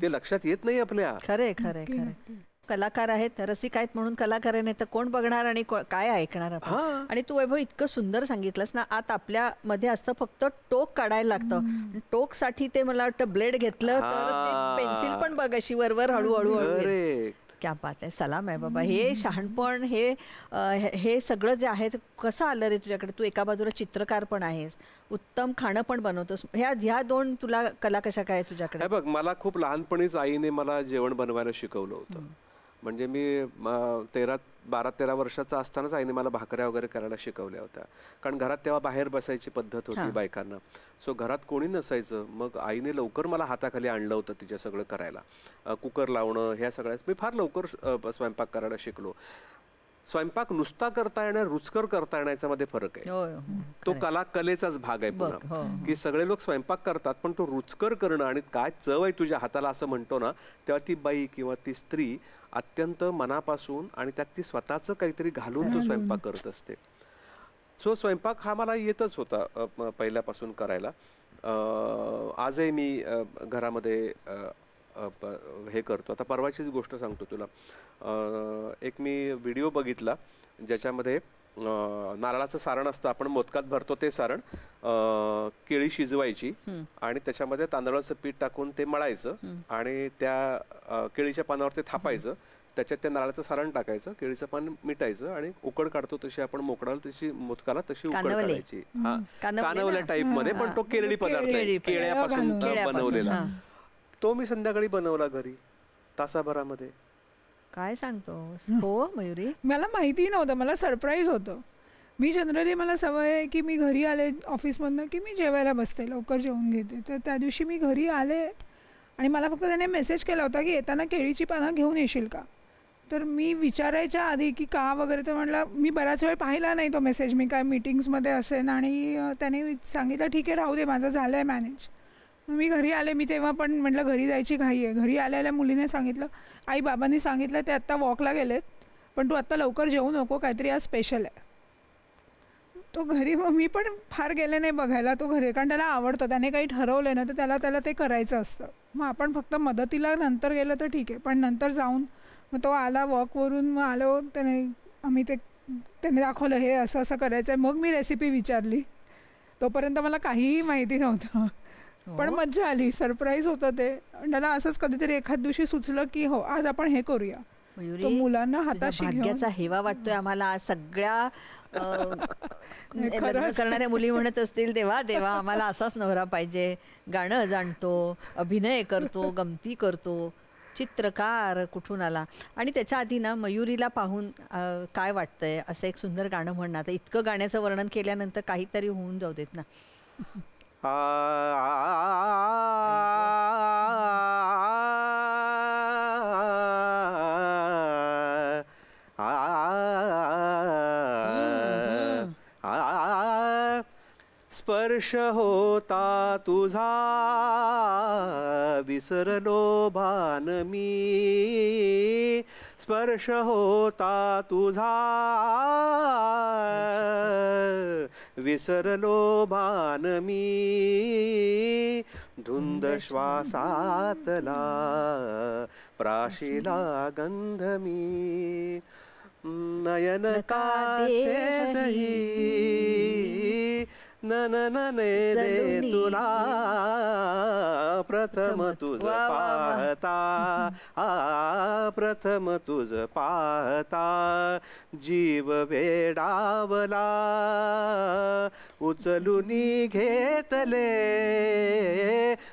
ते लक्षात येत नाही आपल्या. खरे खरे खरे. कलाकार आहेत, रसिक आहेत म्हणून कलाकार नाही तर कोण बघणार आणि काय ऐकणार आपण. आणि तू वैभव इतकं सुंदर सांगितलंस ना. आत आपल्या मध्ये असतं फक्त टोक काढायला लागतं. टोक साठी ते मला वाटतं ब्लेड घेतलं तर पेन्सिल पण बघ अशी वरवर हळूहळू हळू. क्या बात आहे. सलाम आहे बाबा. हे शहाणपण हे सगळं जे आहे ते कसं आलं रे तुझ्याकडे? तू एका बाजूला चित्रकार पण आहेस, उत्तम खाणं पण बनवतोस. ह्या दोन तुला कला कशा काय तुझ्याकडे? बघ, मला खूप लहानपणीच आईने मला जेवण बनवायला शिकवलं होतं. म्हणजे मी 12-13 वर्षाचा असतानाच आईने मला भाकऱ्या वगैरे करायला शिकवल्या होत्या. कारण घरात तेव्हा बाहेर बसायची पद्धत होती बायकांना. सो घरात कोणी नसायचं. मग आईने लवकर मला हाताखाली आणलं होतं तिच्या सगळं करायला. कुकर लावणं ह्या सगळ्याच मी फार लवकर स्वयंपाक करायला शिकलो. स्वयंपाक नुसता करता येणं, रुचकर करता येण्याच्या मध्ये फरक आहे. तो कलेचाच भाग आहे पुन्हा. की सगळे लोक स्वयंपाक करतात पण तो रुचकर करणं आणि काय चव आहे तुझ्या हाताला असं म्हणतो ना, तेव्हा ती बाई किंवा ती स्त्री अत्यंत मनापासून आणि त्यात ती स्वतःच काहीतरी घालून तो स्वयंपाक करत असते. सो स्वयंपाक हा मला येतच होता पहिल्यापासून करायला. आजही मी घरामध्ये हे करतो. आता परवाचीच गोष्ट सांगतो तुला. एक मी व्हिडिओ बघितला ज्याच्यामध्ये नारळाचं सारण असतं, आपण मोदकात भरतो ते सारण, केळी शिजवायची आणि त्याच्यामध्ये तांदळाचं पीठ टाकून ते मळायचं आणि त्या केळीच्या पानावर ते थापायचं. त्याच्यात त्या नारळाचं सारण टाकायचं, केळीचं पान मिटायचं आणि उकड काढतो तशी आपण मोकडाला तशी मोदकाला तशी उकड काढायची. कानवल्या टाईप मध्ये, पण तो केरळी पदार्थ आहे, केळ्यापासून बनवलेला. तो मी संध्याकाळी बनवला घरी तासाभरामध्ये. काय सांगतो? हो मयुरी, मला माहिती नव्हतं, मला सरप्राईज होतं. मी जनरली मला सवय आहे की मी घरी आले ऑफिसमधनं की मी जेवायला बसते, लवकर जेवून घेते. तर त्या दिवशी मी घरी आले आणि मला फक्त त्याने मेसेज केला होता की येताना केळीची पानं घेऊन येशील का. तर मी विचारायच्या आधी की का वगैरे, तर म्हटलं मी बराच वेळ पाहिला नाही तो मेसेज, मी काय मीटिंग्समध्ये असेन. आणि त्याने सांगितलं ठीक आहे राहू दे, माझं झालं आहे मॅनेज. मी घरी आले. मी तेव्हा पण म्हटलं घरी जायची घाई आहे. घरी आलेल्या मुलीने सांगितलं आई बाबांनी सांगितलं ते आत्ता वॉकला गेलेत पण तू आत्ता लवकर जेवू नको, काहीतरी आज स्पेशल आहे. तो घरी मग मी पण फार गेले नाही बघायला तो घरी, कारण त्याला आवडतं. त्याने काही ठरवलं ना तर त्याला ते करायचं असतं. मग आपण फक्त मदतीला नंतर गेलं तर ठीक आहे, पण नंतर जाऊन मग तो आला वॉकवरून, मग आलो त्याने दाखवलं हे असं असं करायचं आहे. मग मी रेसिपी विचारली. तोपर्यंत मला काहीही माहिती नव्हतं, पण मज्जा आली. सरप्राईज होतं ते. त्याला असंच कधीतरी एखाद दिवशी सुचलं की हो आज आपण हे करूया. तो मुलांना हाताशी भाग्याचा हेवा वाटतोय आम्हाला. सगळ्या लग्न करणाऱ्या मुली म्हणत असतील देवा देवा आम्हाला असाच नवरा पाहिजे. गाणं जाणतो, अभिनय करतो, गमती करतो, चित्रकार कुठून आला. आणि त्याच्या आधी ना मयुरीला पाहून काय वाटतंय असं एक सुंदर गाणं म्हणणं. आता इतकं गाण्याचं वर्णन केल्यानंतर काहीतरी होऊन जाऊ देत ना. स्पर्श होता तुझा विसरलो भान मी, स्पर्श होता तुझा विसरलो भान मी, धुंद श्वासातला प्राशिला गंध मी, नयन कातेतही न न न ने दे जनुनी. तुला प्रथम तुझ वा, वा, वा. पाहता प्रथम तुझ पाहता जीव वेडावला उचलूनी घेतले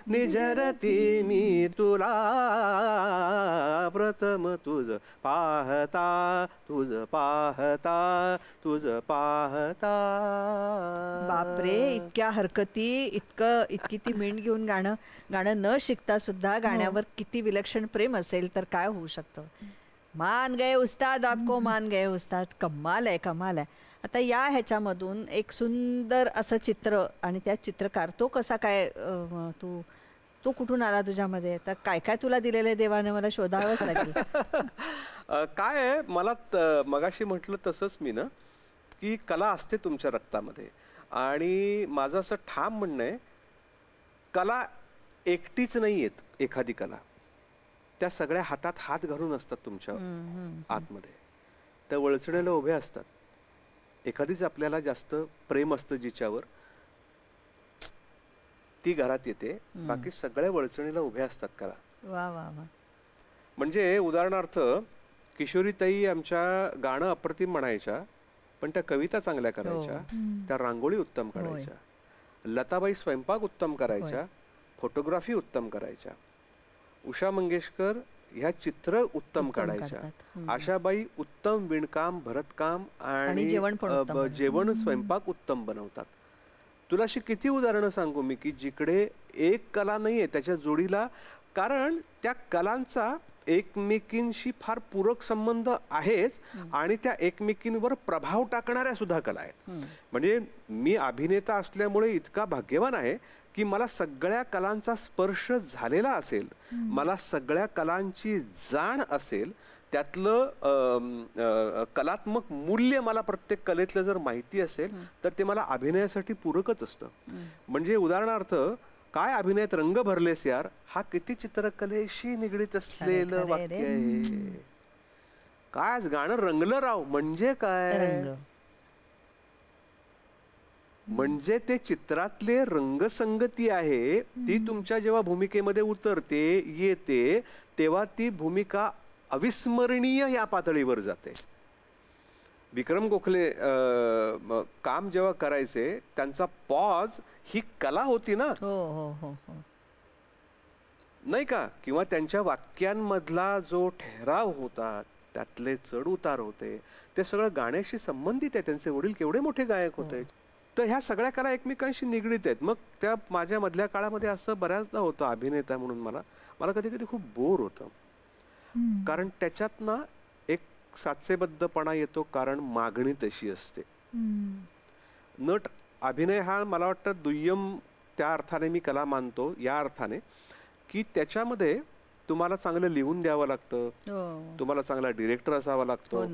निजरती मी तुला प्रथम तुझ पाहता तुझ पाहता तुझ पाहता. बापरे, इतक्या हरकती, इतकी ती मेंढ घेऊन गाणं न शिकता सुद्धा गाण्यावर किती विलक्षण प्रेम असेल तर काय होऊ शकतं. मान गए उस्ताद, आपको मान गए उस्ताद. कमाल आहे, कमाल आहे. आता या ह्याच्यामधून एक सुंदर असं चित्र आणि त्या चित्रकार तो कसा काय तो कुठून आला तुझ्यामध्ये? तर काय काय तुला दिलेलं आहे देवाने, मला शोधावंच लागेल. काय आहे, मला मगाशी म्हटलं तसंच मी ना की कला असते तुमच्या रक्तामध्ये आणि माझं असं ठाम म्हणणं आहे, कला एकटीच नाही येत. एखादी कला त्या सगळ्या हातात हात घालून असतात तुमच्या आतमध्ये, त्या वळचण्याला उभे असतात. एखादीच आपल्याला जास्त प्रेम असतं जिच्यावर, ती घरात येते, बाकी सगळ्या वळचणीला उभ्या असतात कला. वा वा वा. म्हणजे उदाहरणार्थ किशोरीताई आमच्या गाणं अप्रतिम म्हणायच्या, पण त्या कविता चांगल्या करायच्या, त्या रांगोळी उत्तम काढायच्या. लताबाई स्वयंपाक उत्तम करायच्या, फोटोग्राफी उत्तम करायच्या. उषा मंगेशकर ह्या चित्र उत्तम काढायच्या. आशाबाई उत्तम विणकाम, भरतकाम आणि जेवण स्वयंपाक उत्तम बनवतात. तुला अशी किती उदाहरणं सांगू मी की जिकडे एक कला नाहीये त्याच्या जोडीला, कारण त्या कलांचा एकमेकींशी फार पूरक संबंध आहेच आणि त्या एकमेकींवर प्रभाव टाकणाऱ्या सुद्धा कला आहेत. म्हणजे मी अभिनेता असल्यामुळे इतका भाग्यवान आहे की मला सगळ्या कलांचा स्पर्श झालेला असेल, मला सगळ्या कलांची जाण असेल, त्यातलं कलात्मक मूल्य मला प्रत्येक कलेतलं जर माहिती असेल तर ते मला अभिनयासाठी पूरकच असतं. म्हणजे उदाहरणार्थ काय अभिनयात रंग भरलेस यार, हा किती चित्रकलेशी निगडीत असलेलं वाक्य आहे. काय आज गाणं रंगलं राव म्हणजे काय, म्हणजे ते चित्रातले रंगसंगती आहे ती तुमच्या जेव्हा भूमिकेमध्ये उतरते येते तेव्हा ती भूमिका अविस्मरणीय या पातळीवर जाते. विक्रम गोखले काम जेव्हा करायचे त्यांचा पॉज ही कला होती ना, नाही का? किंवा त्यांच्या वाक्यांमधला जो ठहराव होता, त्यातले चढ उतार होते, ते सगळं गाण्याशी संबंधित आहे. त्यांचे वडील केवढे मोठे गायक होते. तर ह्या सगळ्या कला एकमेकांशी निगडीत आहेत. मग त्या माझ्या मधल्या काळामध्ये असं बऱ्याचदा होतं अभिनेता म्हणून मला कधी कधी खूप बोर होतं, कारण त्याच्यात ना एक साचेबद्धपणा येतो, कारण मागणी तशी असते. नट अभिनय हा मला वाटतं दुय्यम त्या अर्थाने मी कला मानतो, या अर्थाने की त्याच्यामध्ये तुम्हाला चांगलं लिहून द्यावं लागतं, तुम्हाला चांगला डिरेक्टर असावा लागतो,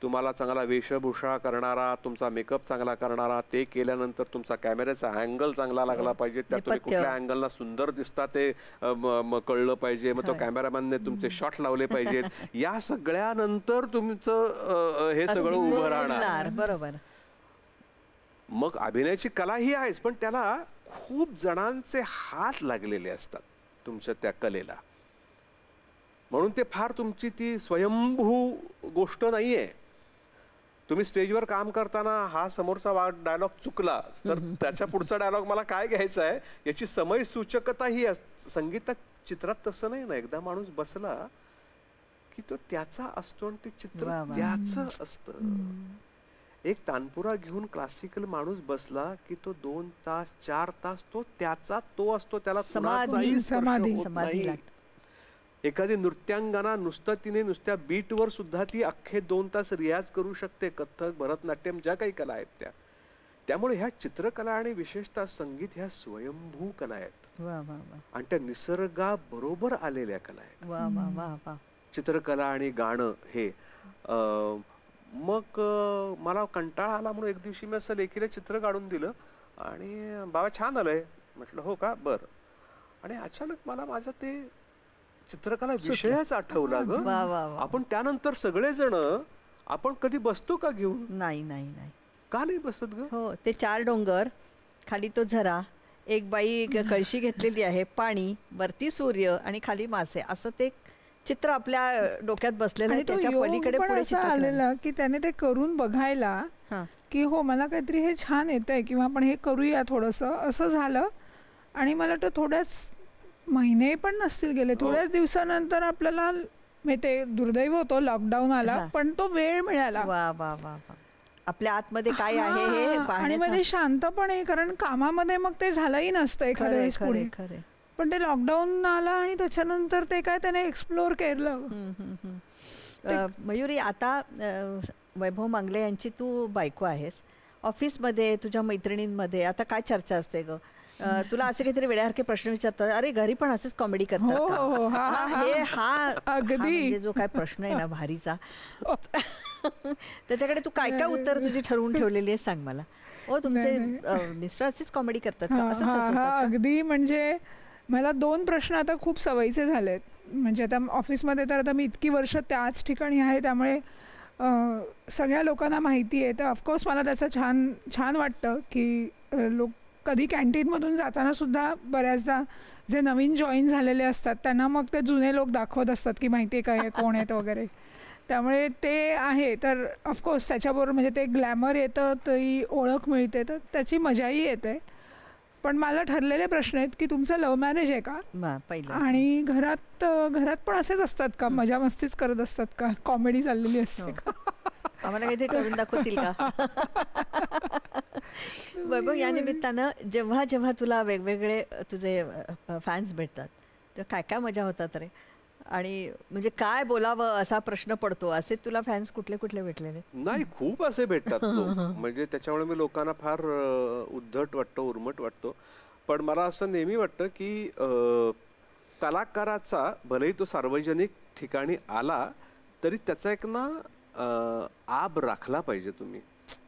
तुम्हाला चांगला वेशभूषा करणारा, तुमचा मेकअप चांगला करणारा, ते केल्यानंतर तुमचा कॅमेऱ्याचा अँगल चांगला लागला पाहिजे, त्यात तुम्ही कुठल्या अँगलला सुंदर दिसता ते कळलं पाहिजे, मग तो कॅमेरामॅनने तुमचे शॉट लावले पाहिजेत. या सगळ्यानंतर तुमचं हे सगळं उभं राहणार. बरोबर. मग अभिनयाची कला ही आहेच, पण त्याला खूप जणांचे हात लागलेले असतात तुमच्या त्या कलेला. म्हणून ते फार तुमची ती स्वयंभू गोष्ट नाहीये. तुम्ही स्टेजवर काम करताना हा समोरचा डायलॉग चुकला तर त्याच्या पुढचा डायलॉग मला काय घ्यायचा आहे याची समय सूचकता ही संगीतात चित्रात तसं नाही ना. एकदा माणूस बसला की तो त्याचा असतो आणि ते चित्र त्याचं असतं. एक तानपुरा घेऊन क्लासिकल माणूस बसला की तो 2 तास 4 तास तो त्याचा तो असतो, त्याला समाधी. एखादी नृत्यांगना नुसतं तिने नुसत्या बीटवर सुद्धा ती अख्खे 2 तास रियाज करू शकते. कथ्थक, भरतनाट्यम, ज्या काही कला आहेत त्यामुळे ह्या चित्रकला आणि विशेषतः संगीत ह्या स्वयंभू कला आहेत आणि त्या निसर्गाबरोबर आलेल्या कला आहेत. चित्रकला आणि गाणं हे मग मला कंटाळा आला म्हणून एक दिवशी मी असं लेखीला चित्र काढून दिलं आणि बाबा छान आलंय म्हटलं. हो का, बरं. आणि अचानक मला माझं ते चित्रकला विषयच आठवला ग. आपण त्यानंतर सगळेजण आपण कधी बसतो का घेऊन? नाही नाही नाही. का नाही बसत ग? हो, ते 4 डोंगर खाली तो झरा, एक बाई कळशी घेतलेली आहे, पाणी, वरती सूर्य आणि खाली मासे, असं ते चित्र आपल्या डोक्यात बसलेलं आहे. आणि तो त्याच्या योग पलीकडे पण पुढे असा चित्र आलेला की त्याने ते करून बघायला हां की हो मला काहीतरी हे छान येतंय किंवा आपण हे करूया थोडंसं, असं झालं. आणि मला वाटतं थोड्याच महिने पण नसतील गेले, थोड्याच दिवसानंतर आपल्याला म्हणजे ते दुर्दैव होतो लॉकडाऊन आला, हा. पण तो वेळ मिळाला. वा वा वा वा. आपल्या आतमध्ये काय आहे हे हा, आणि पाहण्याचा. मध्ये शांतपणे, कारण कामामध्ये मग ते झालंही नसतं एखाद्या खरे वेळेस पुढे, खरे खरे. पण ते लॉकडाऊन आला आणि त्याच्यानंतर ते काय त्याने एक्सप्लोर केलं. मयुरी, आता वैभव मांगले यांची तू बायको आहेस, ऑफिसमध्ये तुझ्या मैत्रिणींमध्ये आता काय चर्चा असते ग? तुला असे काहीतरी वेड्यासारखे प्रश्न विचारतात, अरे घरी पण असेच कॉमेडी करतात हो, का? हो, हो, हा, हा, हा, हे हा अगदी. म्हणजे जो काय प्रश्न आहे ना भारीचा, त्याच्याकडे तू काय काय उत्तर तुझी ठरवून ठेवलेली आहे सांग मला. हो, तुमचे मिस्टर असेच कॉमेडी करतात का? असंच हा, असं होतं का? अगदी. म्हणजे मला 2 प्रश्न आता खूप सवयीचे झालेत. म्हणजे आता ऑफिसमध्ये तर आता मी इतकी वर्ष त्याच ठिकाणी आहे, त्यामुळे सगळ्या लोकांना माहिती आहे. तर ऑफकोर्स मला त्याचं छान छान वाटतं की लोक कधी कॅन्टीनमधून जाताना सुद्धा बऱ्याचदा जे नवीन जॉईन झालेले असतात त्यांना मग ते जुने लोक दाखवत असतात की माहिती आहे काय हे कोण आहेत वगैरे. त्यामुळे ते आहे. तर ऑफकोर्स त्याच्याबरोबर म्हणजे ते ग्लॅमर येतं, ती ओळख मिळते, तर त्याची मजाही येते. पण मला ठरलेले प्रश्न आहेत की तुमचं लव्ह मॅरेज आहे का, पहिलं, आणि घरात पण असेच असतात का, मजा मस्तीच करत असतात का, कॉमेडी चाललेली असते का? आम्हाला काहीतरी करून दाखवतील का? वैभव, या निमित्तानं जेव्हा जेव्हा तुला वेगवेगळे तुझे फॅन्स भेटतात तर काय काय मजा होतात रे? आणि म्हणजे काय बोलावं असा प्रश्न पडतो, असे तुला फॅन्स कुठले कुठले भेटलेले? नाही, खूप असे भेटतात लोक. म्हणजे त्याच्यामुळे मी लोकांना फार उद्धट वाटतो, उर्मट वाटतो. पण मला असं नेहमी वाटतं की कलाकाराचा भलेही तो सार्वजनिक ठिकाणी आला तरी त्याचा एक ना आब राखला पाहिजे तुम्ही.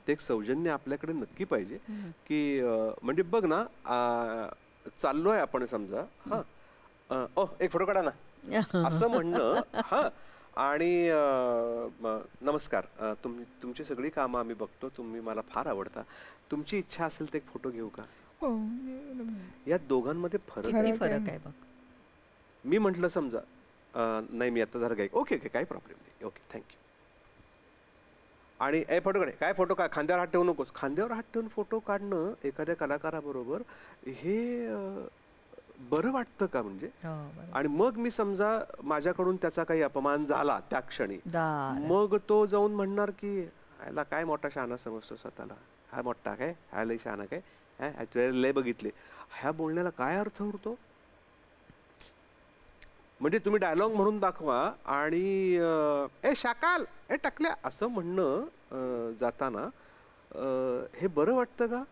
ते एक सौजन्य आपल्याकडे नक्की पाहिजे की म्हणजे बघ ना, चाललोय आपण समजा, हा ओ एक फोटो काढा ना असं म्हणणं, हा, आणि नमस्कार, तुमची सगळी कामं आम्ही बघतो, तुम्ही मला फार आवडता, तुमची इच्छा असेल तर एक फोटो घेऊ का? हो, या दोघांमध्ये फरक आहे बघ. मी म्हटलं समजा नाही मी आता जरा गाय, ओके ओके काही प्रॉब्लेम नाही, ओके थँक्यू. आणि फोटो काढे, काय फोटो काय, खांद्यावर हात ठेवू नकोस. खांद्यावर हात ठेवून फोटो काढणं एखाद्या कलाकाराबरोबर हे बरं वाटतं का? म्हणजे आणि मग मी समजा माझ्याकडून त्याचा काही अपमान झाला त्या क्षणी, मग तो जाऊन म्हणणार की ह्याला काय मोठा शहाणा समजतो स्वतःला, हा मोठा काय, हा लय शहाणा काय, लय बघितले, ह्या बोलण्याला काय अर्थ उरतो? म्हणजे तुम्ही डायलॉग म्हणून दाखवा आणि ए शाकाल, ए टाकल्या असं म्हणणं जाताना हे बरं वाटतं का?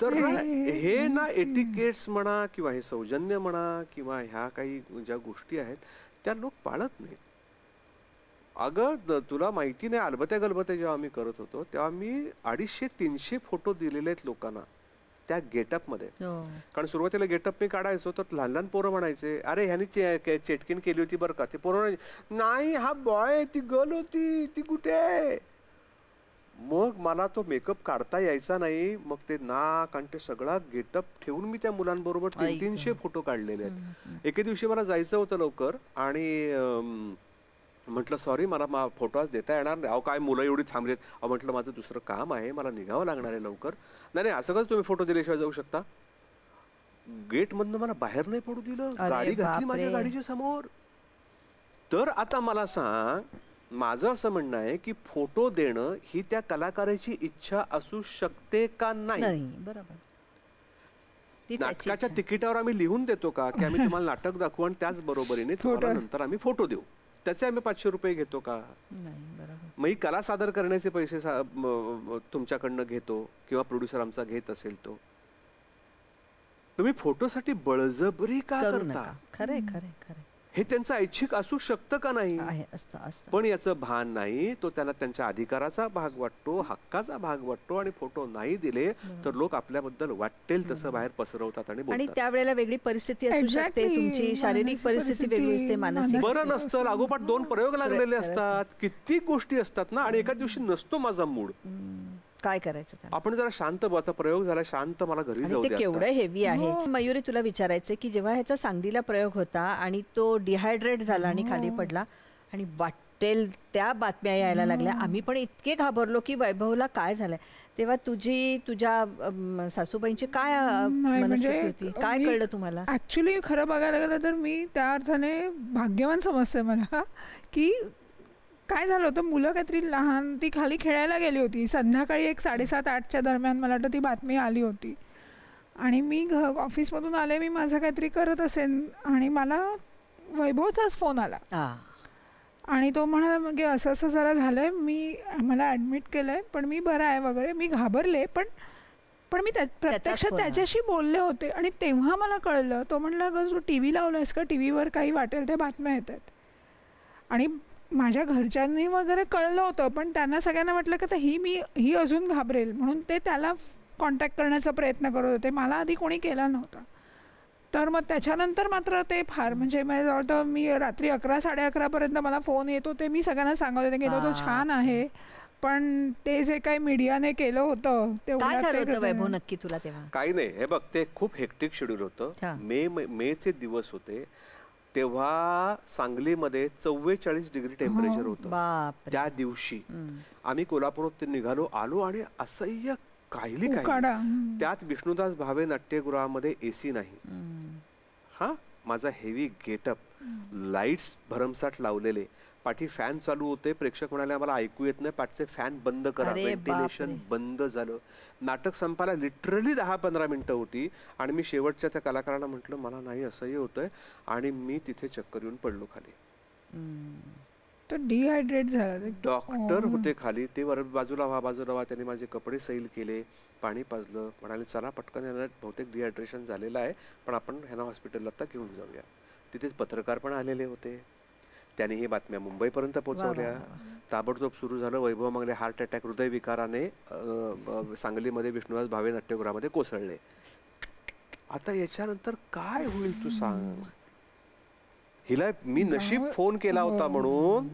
तर हे ना एटिकेट्स म्हणा किंवा हे सौजन्य म्हणा किंवा ह्या काही ज्या गोष्टी आहेत त्या लोक पाळत नाहीत. अगं तुला माहिती नाही, अलबत्या गलबत्या जेव्हा आम्ही करत होतो तेव्हा मी 250-300 फोटो दिलेले आहेत लोकांना त्या गेटअपमध्ये. कारण सुरुवातीला गेटअप मी काढायचो तर लहान लहान पोरं म्हणायचे, अरे ह्यानी चेटकिन केली होती बरं का. ते पोरं म्हणायचे, नाही हा बॉय, ती गर्ल होती, ती कुठे आहे? मग मला तो मेकअप काढता यायचा नाही. मग ते नाक आणि ते सगळा गेटअप ठेवून मी त्या मुलांबरोबर 300 फोटो काढलेले आहेत. एके दिवशी मला जायचं होतं लवकर आणि म्हटलं सॉरी मला फोटो आज देता येणार नाही. अहो काय मुलं एवढी थांबलेत. अहो म्हटलं माझं दुसरं काम आहे, मला निघावं लागणार आहे लवकर. नाही असं कसं तुम्ही फोटो दिल्याशिवाय जाऊ शकता? गेटमधनं मला बाहेर नाही पडू दिलं, गाडी घातली माझ्या गाडीच्या समोर. तर आता मला सांग, माझं असं म्हणणं आहे की फोटो देणं ही त्या कलाकाराची इच्छा असू शकते का नाही? बरोबर. नाटकाच्या तिकिटावर आम्ही लिहून देतो का की आम्ही तुम्हाला नाटक दाखवू आणि त्याच बरोबरीने तुम्हाला नंतर आम्ही फोटो देऊ? त्याचे आम्ही 500 रुपये घेतो का? मग ही कला सादर करण्याचे पैसे तुमच्याकडनं घेतो किंवा प्रोड्युसर आमचा घेत असेल तो. तुम्ही फोटोसाठी बळजबरी का करता? खरे खरे खरे. हे त्यांचं ऐच्छिक असू शकतं का नाही? पण याचं भान नाही. तो त्यांना त्यांच्या अधिकाराचा भाग वाटतो, हक्काचा भाग वाटतो आणि फोटो नाही दिले तर लोक आपल्याबद्दल वाटेल तसं बाहेर पसरवतात आणि बोलतात. आणि त्यावेळेला वेगळी परिस्थिती असू शकते, तुमची शारीरिक परिस्थिती वेगळी असते, मानसिक बरं नसतं, लागोपाठ 2 प्रयोग लागलेले असतात, किती गोष्टी असतात ना. आणि एका दिवशी नसतो माझा मूड, काय करायचं त्याला? आपण जरा शांत बसा, प्रयोग झाला शांत, मला घरी आणि जाऊ ते द्या केवढं आता. हेवी आहे. मयुरी, तुला विचारायचं की जेव्हा ह्याचा सांगलीला प्रयोग होता आणि तो डिहायड्रेट झाला आणि खाली पडला आणि वाटेल त्या बातम्या यायला लागल्या, आम्ही पण इतके घाबरलो की वैभवला काय झालंय. तेव्हा तुझ्या सासूबाईंची काय नाही, मनस्थिती होती, काय कळलं तुम्हाला? ऍक्च्युली खरं बघायला गेलं तर मी त्या अर्थाने भाग्यवान समजते मला, की काय झालं होतं, मुलं काहीतरी लहान, ती खाली खेळायला गेली होती संध्याकाळी 7:30-8च्या दरम्यान मला वाटतं ती बातमी आली होती. आणि मी ऑफिसमधून आले, मी माझं काहीतरी करत असेन आणि मला वैभवचाच फोन आला आणि तो म्हणाला की असं असं जरा झालंय, मला ॲडमिट केलंय, पण मी बरं आहे वगैरे. मी घाबरले, पण मी प्रत्यक्षात त्याच्याशी बोलले होते. आणि तेव्हा मला कळलं, तो म्हणला ग तू टी व्ही लावलायस का, टी व्हीवर काही वाटेल त्या बातम्या येत आहेत. आणि माझ्या घरच्यांनी वगैरे कळलं होतं, पण त्यांना सगळ्यांना वाटलं की ही अजून घाबरेल म्हणून ते त्याला कॉन्टॅक्ट करण्याचा प्रयत्न करत होते. मला आधी कोणी केला नव्हता. तर मग त्याच्यानंतर मात्र ते फार, म्हणजे जवळ मी रात्री 11-11:30 मला फोन येत होते. मी सगळ्यांना सांगत होते की तो छान आहे, पण ते जे काही मीडियाने केलं होतं ते वैभव नक्की तुला तेव्हा? काही नाही, हे बघ, ते खूप हेक्टिक शेड्यूल होतं. मेचे दिवस होते, तेव्हा सांगलीमध्ये 44 डिग्री टेम्परेचर होतं त्या दिवशी. आम्ही कोल्हापूरात निघालो, आलो आणि असह्य काहिली काय. त्यात विष्णुदास भावे नाट्यगृहामध्ये एसी नाही. हा माझा हेवी गेटअप, लाईट्स भरमसाठ लावलेले, पाठी फॅन चालू होते. प्रेक्षक म्हणाले आम्हाला ऐकू येत नाही, पाठचे फॅन बंद करा. व्हेंटिलेशन बंद झालं. नाटक संपायला लिटरली 10-15 मिनिटं होती आणि मी शेवटच्या त्या कलाकारांना म्हटलं मला नाही, असंही होतंय. आणि मी तिथे चक्कर येऊन पडलो खाली. तो डिहायड्रेट झाला. डॉक्टर होते खाली, ते बाजूला व्हा. त्यांनी माझे कपडे सैल केले, पाणी पाजलं, म्हणाले चला पटकन येणार, बहुतेक डिहायड्रेशन झालेलं आहे, पण आपण ह्यांना हॉस्पिटलला आता घेऊन जाऊया. तिथेच पत्रकार पण आलेले होते. त्यांनी ही बातम्या मुंबईपर्यंत पोहोचवल्या. ताबडतोब सुरू झालं. वैभव मंगले हार्ट अटॅक, हृदयविकाराने सांगलीमध्ये विष्णुदास भावे नाट्यगृहामध्ये कोसळले. आता याच्यानंतर काय होईल तू सांग. हिला मी नशीब फोन केला होता म्हणून,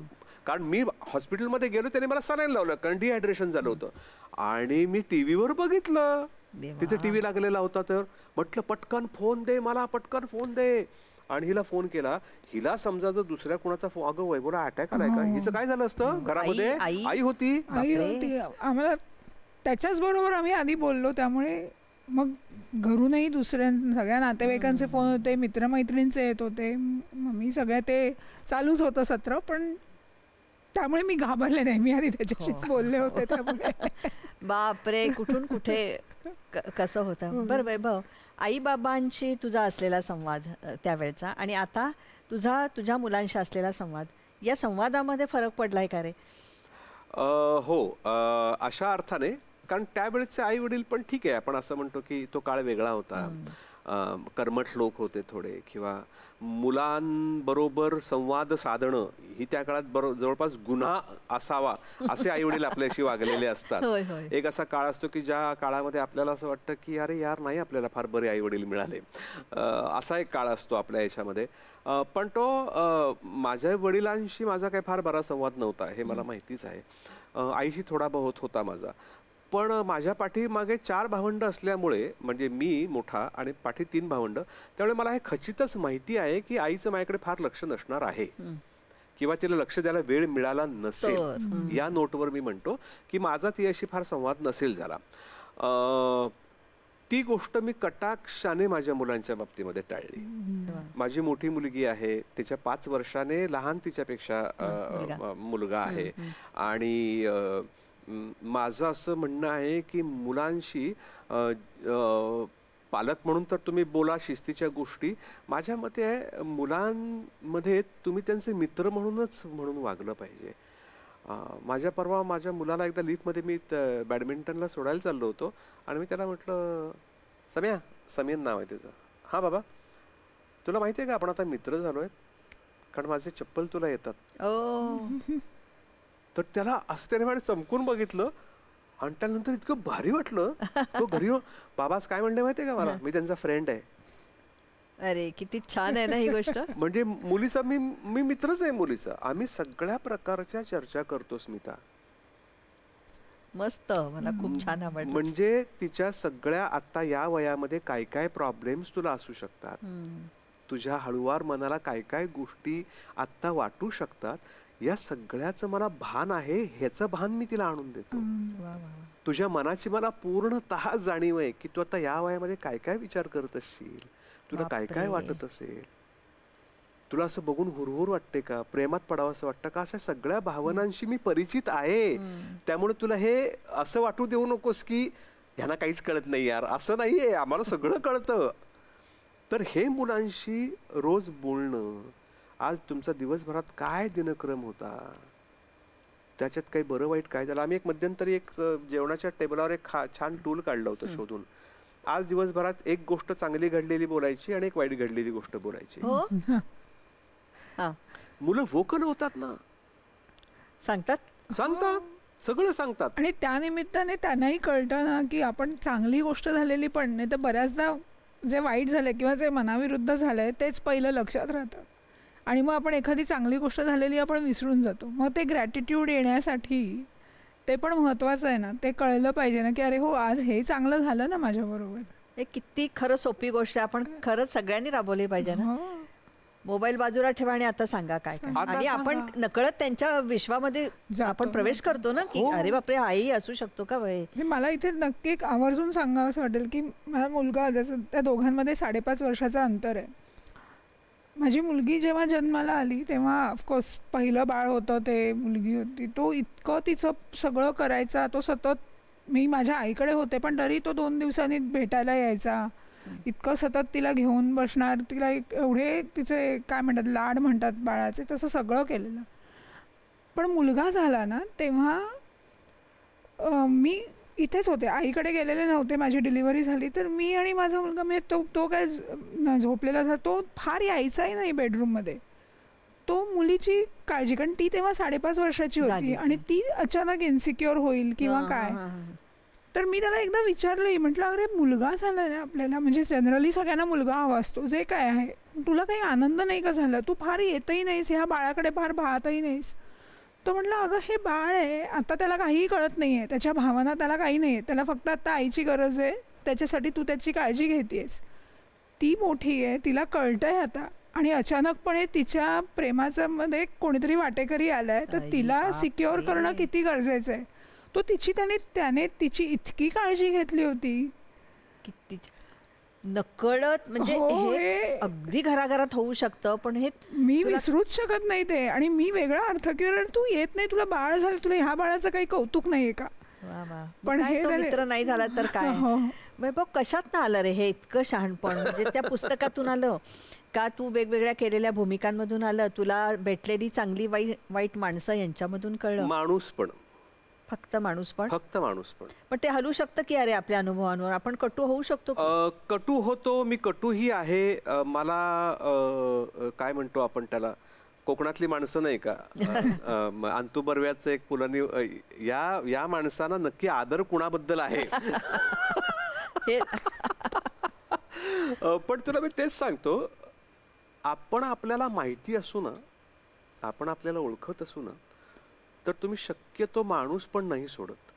कारण मी हॉस्पिटलमध्ये गेलो, त्याने मला सलाईन लावलं कारण डिहायड्रेशन झालं होतं. आणि मी टीव्हीवर बघितलं, तिथे टीव्ही लागलेला होता, तर म्हटलं पटकन फोन दे मला, पटकन फोन दे. आणि हिला फोन केला. हिला समजा जर दुसऱ्या कोणाचा फोन, अगं वैभवला अटॅक आलाय का, हिचं काय झालं असतं. घरामध्ये आई होती. आम्हाला त्याच्याच बरोबर आम्ही आधी बोललो, त्यामुळे मग घरूनही सगळ्या नातेवाईकांचे फोन होते, मित्रमैत्रिणींचे येत होते. मी सगळ्या ते चालूच होतं सत्र, पण त्यामुळे मी घाबरले नाही. मी आधी त्याच्याशीच बोलले होते. त्यामुळे बापरे, कुठून कुठे कसं होतं. बरं वैभव, आई बाबांशी तुझा असलेला संवाद त्यावेळचा आणि आता तुझ्या मुलांशी असलेला संवाद, या संवादामध्ये फरक पडलाय का रे? हो, अशा अर्थाने, कारण त्यावेळेचे आई वडील पण ठीक आहे, आपण असं म्हणतो की तो काळ वेगळा होता. कर्मठ लोक होते थोडे, किंवा मुलांबरोबर संवाद साधणं ही त्या काळात जवळपास गुन्हा असावा असे आई वडील आपल्याशी वागलेले असतात. एक असा काळ असतो की ज्या काळामध्ये आपल्याला असं वाटतं की अरे यार नाही, आपल्याला फार बरे आई वडील मिळाले, असा एक काळ असतो आपल्या याच्यामध्ये. पण तो माझ्या वडिलांशी माझा काही फार बरा संवाद नव्हता, हे मला माहितीच आहे. आईशी थोडा बहुत होता माझा. पण माझ्या पाठीमागे 4 भावंड असल्यामुळे, म्हणजे मी मोठा आणि पाठी 3 भावंड, त्यामुळे मला हे खचितच माहिती आहे की आईचं माझ्याकडे फार लक्ष नसणार आहे, किंवा तिला लक्ष द्यायला वेळ मिळाला नसेल. या नोटवर मी म्हणतो की माझा तिच्याशी फार संवाद नसेल झाला. ती गोष्ट मी कटाक्षाने माझ्या मुलांच्या बाबतीमध्ये टाळली. माझी मोठी मुलगी आहे, तिच्या 5 वर्षाने लहान तिच्यापेक्षा मुलगा आहे. आणि माझं असं म्हणणं आहे की मुलांशी पालक म्हणून तर तुम्ही बोला शिस्तीच्या गोष्टी, माझ्या मते आहे मुलांमध्ये तुम्ही त्यांचे मित्र म्हणून वागलं पाहिजे. परवा माझ्या मुलाला एकदा लिफ्टमध्ये मी बॅडमिंटनला सोडायला चाललो होतो आणि मी त्याला म्हटलं, समीन नाव आहे त्याचं, हां बाबा तुला माहिती आहे का आपण आता मित्र झालोय, कारण माझे चप्पल तुला येतात. तर त्याला असं त्याने मला चमकून बघितलं आणि त्यानंतर इतकं भारी वाटलं. तो घरी बाबाच काय म्हणले माहितीये का मला, मी त्यांचा फ्रेंड आहे. अरे किती छान आहे ना ही गोष्ट. म्हणजे मुलीचा मी मित्रच आहे मुलीचा. आम्ही सगळ्या प्रकारच्या चर्चा करतो स्मिता. मस्त, मला खूप छान आवडलं. म्हणजे तिच्या सगळ्या आता या वयामध्ये काय काय प्रॉब्लेम्स तुला असू शकतात, तुझ्या हळुवार मनाला काय काय गोष्टी आत्ता वाटू शकतात, या सगळ्याचं मला भान आहे, ह्याचं भान मी तिला आणून देतो. तुझ्या मनाची मला पूर्णतः जाणीव आहे की तू आता या वयामध्ये काय काय विचार करत असशील, तुला काय काय वाटत असेल, तुला असं बघून हुरहुर वाटते का, प्रेमात पडावं असं वाटतं का, अशा सगळ्या भावनांशी मी परिचित आहे. त्यामुळे तुला हे असं वाटू देऊ नकोस की ह्यांना काहीच कळत नाही यार, असं नाहीये, आम्हाला सगळं कळतं. तर हे मुलांशी रोज बोलणं, आज तुमचा दिवसभरात काय दिनक्रम होता, त्याच्यात काही बरं वाईट काय झालं. आम्ही एक मध्यंतरी एक जेवणाच्या टेबलावर एक छान टूल काढलं होतं शोधून. आज दिवसभरात एक गोष्ट चांगली घडलेली बोलायची आणि एक वाईट घडलेली गोष्ट बोलायची. मुलं व्होकल होतात ना, सांगतात सगळं सांगतात. आणि त्या निमित्ताने त्यांनाही कळतं ना की आपण चांगली गोष्ट झालेली पण नाही तर बऱ्याचदा जे वाईट झालंय किंवा जे मनाविरुद्ध झालंय तेच पहिलं लक्षात राहतं आणि मग आपण एखादी चांगली गोष्ट झालेली आपण विसरून जातो. मग ते ग्रॅटिट्यूड येण्यासाठी ते पण महत्वाचं आहे ना, ते कळलं पाहिजे ना की अरे हो आज हे चांगलं झालं ना माझ्याबरोबर. हे किती खरं सोपी गोष्ट आहे, आपण खरंच सगळ्यांनी राबवली पाहिजे ना. मोबाईल बाजूला ठेवा आणि आता सांगा काय काय. आणि आपण नकळत त्यांच्या विश्वामध्ये आपण प्रवेश करतो ना की अरे बापरे आई असू शकतो का वय. मला इथे नक्की एक आवर्जून सांगावं असं वाटेल की माझा मुलगा जसं त्या दोघांमध्ये 5.5 वर्षाचं अंतर आहे. माझी मुलगी जेव्हा जन्माला आली तेव्हा ऑफकोर्स पहिलं बाळ होतं, ते मुलगी होती, तो इतकं तिचं सगळं करायचा, तो सतत, मी माझ्या आईकडे होते पण तरी तो 2 दिवसांनी भेटायला यायचा, इतकं सतत तिला घेऊन बसणार, तिला एवढे तिचे काय म्हणतात लाड म्हणतात बाळाचे, तसं सगळं केलेलं. पण मुलगा झाला ना तेव्हा मी इथेच होते, आईकडे गेलेले नव्हते. माझी डिलिव्हरी झाली तर मी आणि माझा मुलगा, म्हणजे तो काय झोपलेला झाला, तो फार यायचाही नाही बेडरूममध्ये. तो मुलीची काळजी, कारण ती तेव्हा 5.5 वर्षाची होती आणि ती अचानक इन्सिक्युअर होईल किंवा काय. तर मी त्याला एकदा विचारलंही, म्हटलं अरे मुलगा झाला ना आपल्याला, म्हणजे जनरली सगळ्यांना मुलगा हवा असतो, जे काय आहे, तुला काही आनंद नाही का झाला, तू फार येतही नाहीस ह्या बाळाकडे, फार पाहतही नाहीस. तो म्हटलं अगं हे बाळ आहे, आता त्याला काहीही कळत नाही आहे, त्याच्या भावना त्याला काही नाही आहे, त्याला फक्त आता आईची गरज आहे, त्याच्यासाठी तू त्याची काळजी घेतेस, ती मोठी आहे, तिला कळतंय आता, आणि अचानकपणे तिच्या प्रेमाच्या मध्ये कोणीतरी वाटेकरी आलाय, तर तिला सिक्युअर करणं किती गरजेचं आहे. तो त्याने तिची इतकी काळजी घेतली होती, किती नकळत, म्हणजे हे अगदी घराघरात होऊ शकतं, पण हे मी विसरूच शकत नाही ते. आणि मी वेगळा अर्थ की तू येत नाही, तुला बाळ झालं, तुला ह्या बाळाचं काही कौतुक नाहीये का. पण हे मित्र नाही झाला तर काय. वैभव कशात ना आलं रे हे इतकं शहाणपण, म्हणजे त्या पुस्तकातून आलं का, तू वेगवेगळ्या केलेल्या भूमिकांमधून आलं, तुला भेटलेली चांगली वाईट माणसं यांच्यामधून कळलं, फक्त माणूस पण पण ते हलू शकतं की अरे आपल्या अनुभवांवर आपण कटू होऊ शकतो. कटू होतो, मी कटूही आहे. मला काय म्हणतो आपण त्याला, कोकणातली माणसं नाही का, अंतू बर्व्याचं एक पुलानी, या माणसांना नक्की आदर कुणाबद्दल आहे. पण तुला मी तेच सांगतो, आपण आपल्याला माहिती असू ना, आपण आपल्याला ओळखत असू ना, तर तुम्ही शक्यतो माणूस पण नाही सोडत.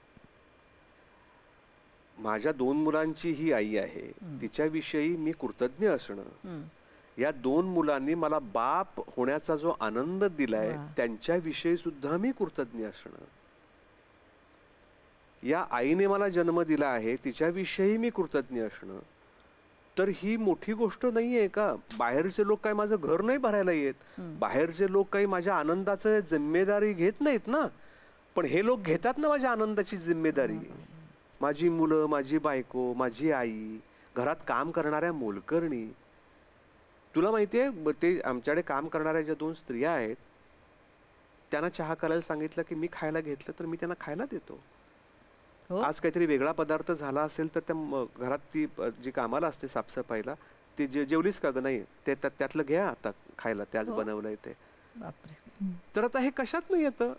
माझ्या 2 मुलांची ही आई आहे, तिच्याविषयी मी कृतज्ञ असणं, या 2 मुलांनी मला बाप होण्याचा जो आनंद दिलाय त्यांच्याविषयी सुद्धा मी कृतज्ञ असणं, या आईने मला जन्म दिला आहे तिच्याविषयी मी कृतज्ञ असणं, तर ही मोठी गोष्ट नाहीये का. बाहेरचे लोक काही माझं घर नाही भरायला येत, बाहेरचे लोक काही माझ्या आनंदाचं जिम्मेदारी घेत नाहीत ना, पण हे लोक घेतात ना माझ्या आनंदाची जिम्मेदारी. माझी मुलं, माझी बायको, माझी आई, घरात काम करणाऱ्या मोलकरणी. तुला माहितीये, ते आमच्याकडे काम करणाऱ्या ज्या 2 स्त्रिया आहेत, त्यांना चहा करायला सांगितलं की मी खायला घेतलं तर मी त्यांना खायला देतो. आज काहीतरी वेगळा पदार्थ झाला असेल तर त्या घरात ती जी कामाला असते साफसफाईला, ती जेवलीस का ग, नाही ते त्यातलं घ्या आता खायला, त्याच बनवलंय ते. तर आता हे कशात नाही येतं,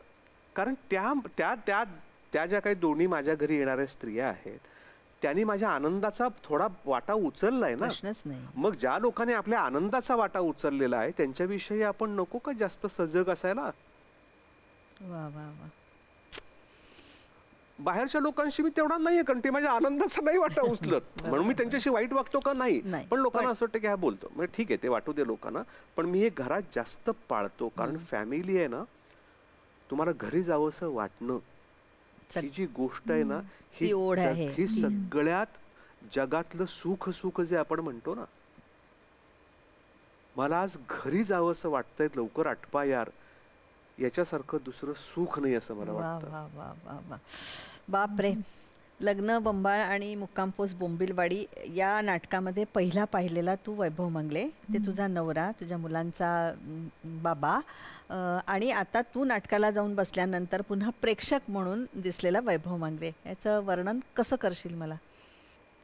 कारण त्या ज्या काही दोन्ही माझ्या घरी येणाऱ्या स्त्रिया आहेत, त्यांनी माझ्या आनंदाचा थोडा वाटा उचललाय ना. मग ज्या लोकांनी आपल्या आनंदाचा वाटा उचललेला आहे त्यांच्याविषयी आपण नको का जास्त सजग असायला. बाहेरच्या लोकांशी मी तेवढा नाहीये, कारण ते माझ्या आनंदाचं नाही वाटत उचलत, म्हणून मी त्यांच्याशी वाईट वागतो का नाही. पण लोकांना असं वाटतं की हा बोलतो, म्हणजे ठीक आहे ते वाटू दे लोकांना, पण मी हे घरात जास्त पाळतो, कारण फॅमिली आहे ना, तुम्हाला घरी जावंसं वाटणं ही जी गोष्ट आहे ना, ही सगळ्यात जगातलं सुख जे आपण म्हणतो ना, मला आज घरी जावंसं वाटतंय, लवकर आटपा यार, याच्यासारखं दुसरं सुख नाही असं मला वाटतं. बापरे. लग्न बंबाळ आणि मुक्काम पोस्ट बोंबिलवाडी या नाटकामध्ये पहिला पाहिलेला तू वैभव मंगले, ते तुझा नवरा, तुझ्या मुलांचा बाबा, आणि आता तू नाटकाला जाऊन बसल्यानंतर पुन्हा प्रेक्षक म्हणून दिसलेला वैभव मंगले, याचं वर्णन कसं करशील मला?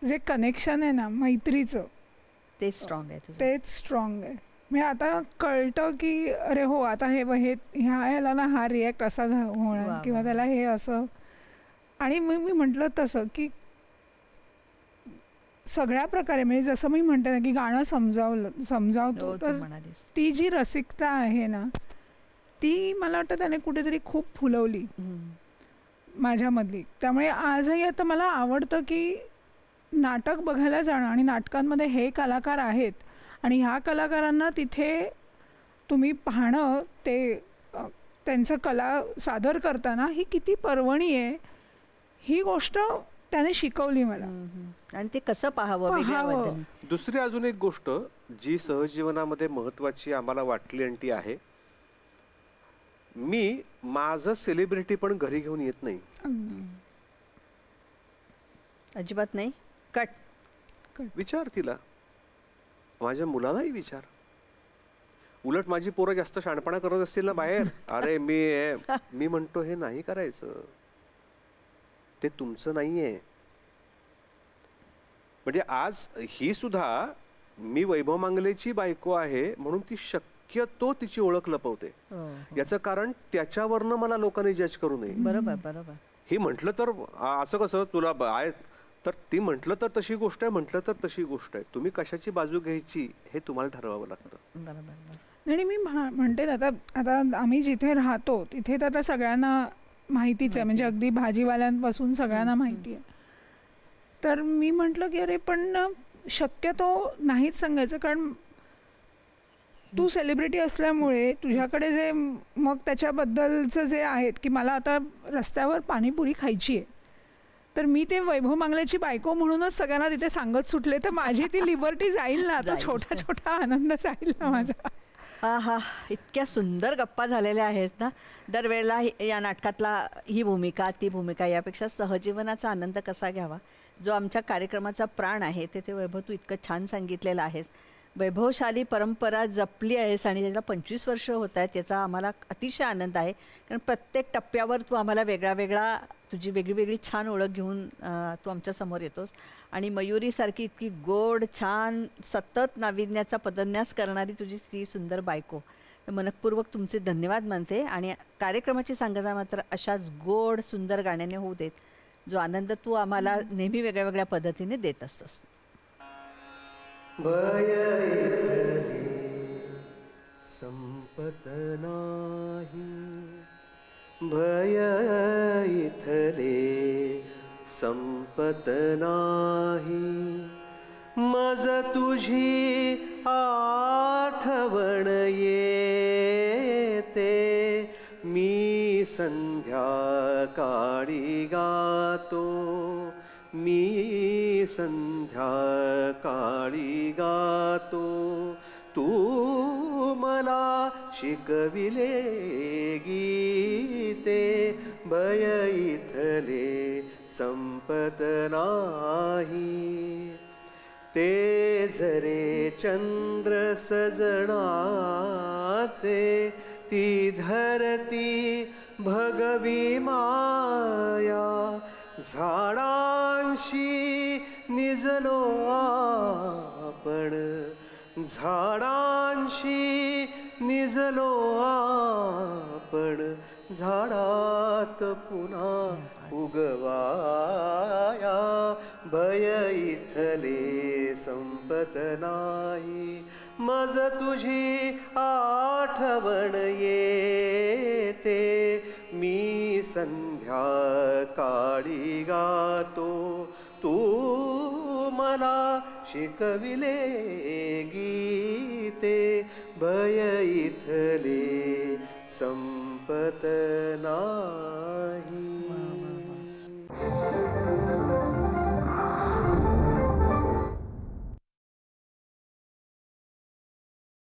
जे कनेक्शन आहे ना मैत्रीचं, तेच स्ट्रॉंग आहे तुझं. तेच स्ट्रॉंग आहे. मी आता कळतं की अरे हो, आता ह्याला ना हा रिॲक्ट असा होणार किंवा त्याला हे असं. आणि मी म्हटलं तसं की सगळ्या प्रकारे, म्हणजे जसं मी म्हणते ना की गाणं समजावतो, तर ती जी रसिकता आहे ना, ती मला वाटतं त्याने कुठेतरी खूप फुलवली माझ्यामधली. त्यामुळे आजही आता मला आवडतं की नाटक बघायला जाणं, आणि नाटकांमध्ये हे कलाकार आहेत आणि ह्या कलाकारांना तिथे तुम्ही पाहणं, ते त्यांचं कला सादर करताना ही किती पर्वणी आहे, ही गोष्ट त्याने शिकवली मला. आणि ते कसं पाहावं. दुसरी अजून एक गोष्ट जी सहजीवनामध्ये महत्वाची आम्हाला वाटली, आणि ती आहे, मी माझं सेलिब्रिटी पण घरी घेऊन येत नाही. अजिबात नाही. विचार तिला, माझ्या मुलालाही विचार. उलट माझी पोरं जास्त शहाणपणा करत असतील ना बाहेर, अरे मी म्हणतो हे नाही करायचं, ते तुमचं नाहीये. म्हणजे आज ही सुद्धा, मी वैभव मंगलेची बायको आहे म्हणून ती शक्यतो तिची ओळख लपवते. याचं कारण त्याच्यावरनं मला लोकांनी जज करू नये. बरोबर. हे म्हटलं तर असं कसं तुला आहे, तर ती म्हटलं तर तशी गोष्ट आहे, म्हटलं तर तशी गोष्ट आहे. तुम्ही कशाची बाजू घ्यायची हे तुम्हाला ठरवावं लागतं. आणि मी म्हणते आता आम्ही जिथे राहतो तिथे तर आता सगळ्यांना माहितीच आहे, म्हणजे अगदी भाजीवाल्यांपासून सगळ्यांना माहिती आहे. तर मी म्हटलं की अरे पण शक्यतो नाहीच सांगायचं, कारण तू सेलिब्रिटी असल्यामुळे तुझ्याकडे जे मग त्याच्याबद्दलचं जे आहेत की मला आता रस्त्यावर पाणीपुरी खायची आहे, तर मी ते वैभव मंगलेची बायको म्हणूनच सगळ्यांना तिथे सांगत सुटले, तर माझी ती लिबर्टी जाईल ना, तो छोटा छोटा आनंद जाईल ना माझा. हा, इतक्या सुंदर गप्पा झालेल्या आहेत ना. दरवेळेला या नाटकातला ही भूमिका ती भूमिका यापेक्षा सहजीवनाचा आनंद कसा घ्यावा, जो आमच्या कार्यक्रमाचा प्राण आहे, ते वैभव तू इतकं छान सांगितलेलं आहेस. वैभवशाली परंपरा जपली आहेस आणि त्याला 25 वर्ष होत आहेत, याचा आम्हाला अतिशय आनंद आहे. कारण प्रत्येक टप्प्यावर तू आम्हाला वेगळा तुझी वेगळी छान ओळख घेऊन तू आमच्यासमोर येतोस. आणि मयुरीसारखी इतकी गोड, छान, सतत नाविन्याचा पदन्यास करणारी तुझी ती सुंदर बायको, मनपूर्वक तुमचे धन्यवाद मानते. आणि कार्यक्रमाची सांगता मात्र अशाच गोड सुंदर गाण्याने होऊ देत, जो आनंद तू आम्हाला नेहमी वेगळ्या पद्धतीने देत असतोस. भय इथले संपत नाही, भय इथले संपत नाही, मज तुझी आठवण येते, मी संध्याकाळी गातो, मी संध्याकाळी गातो, तू मला शिकविले गीते, भय इथले संपत नाही. ते जरे चंद्र सजणाचे, ती धरती भगवी माया, झाडांशी निजलो आपण, झाडांशी निजलो आपण, झाडात पुन्हा उगवाया, भय इथले संपत नाही, मज तुझी आठवण येते, मी संध्या काळी गातो, तू मला शिकविले गीते, भय इथले संपत नाही.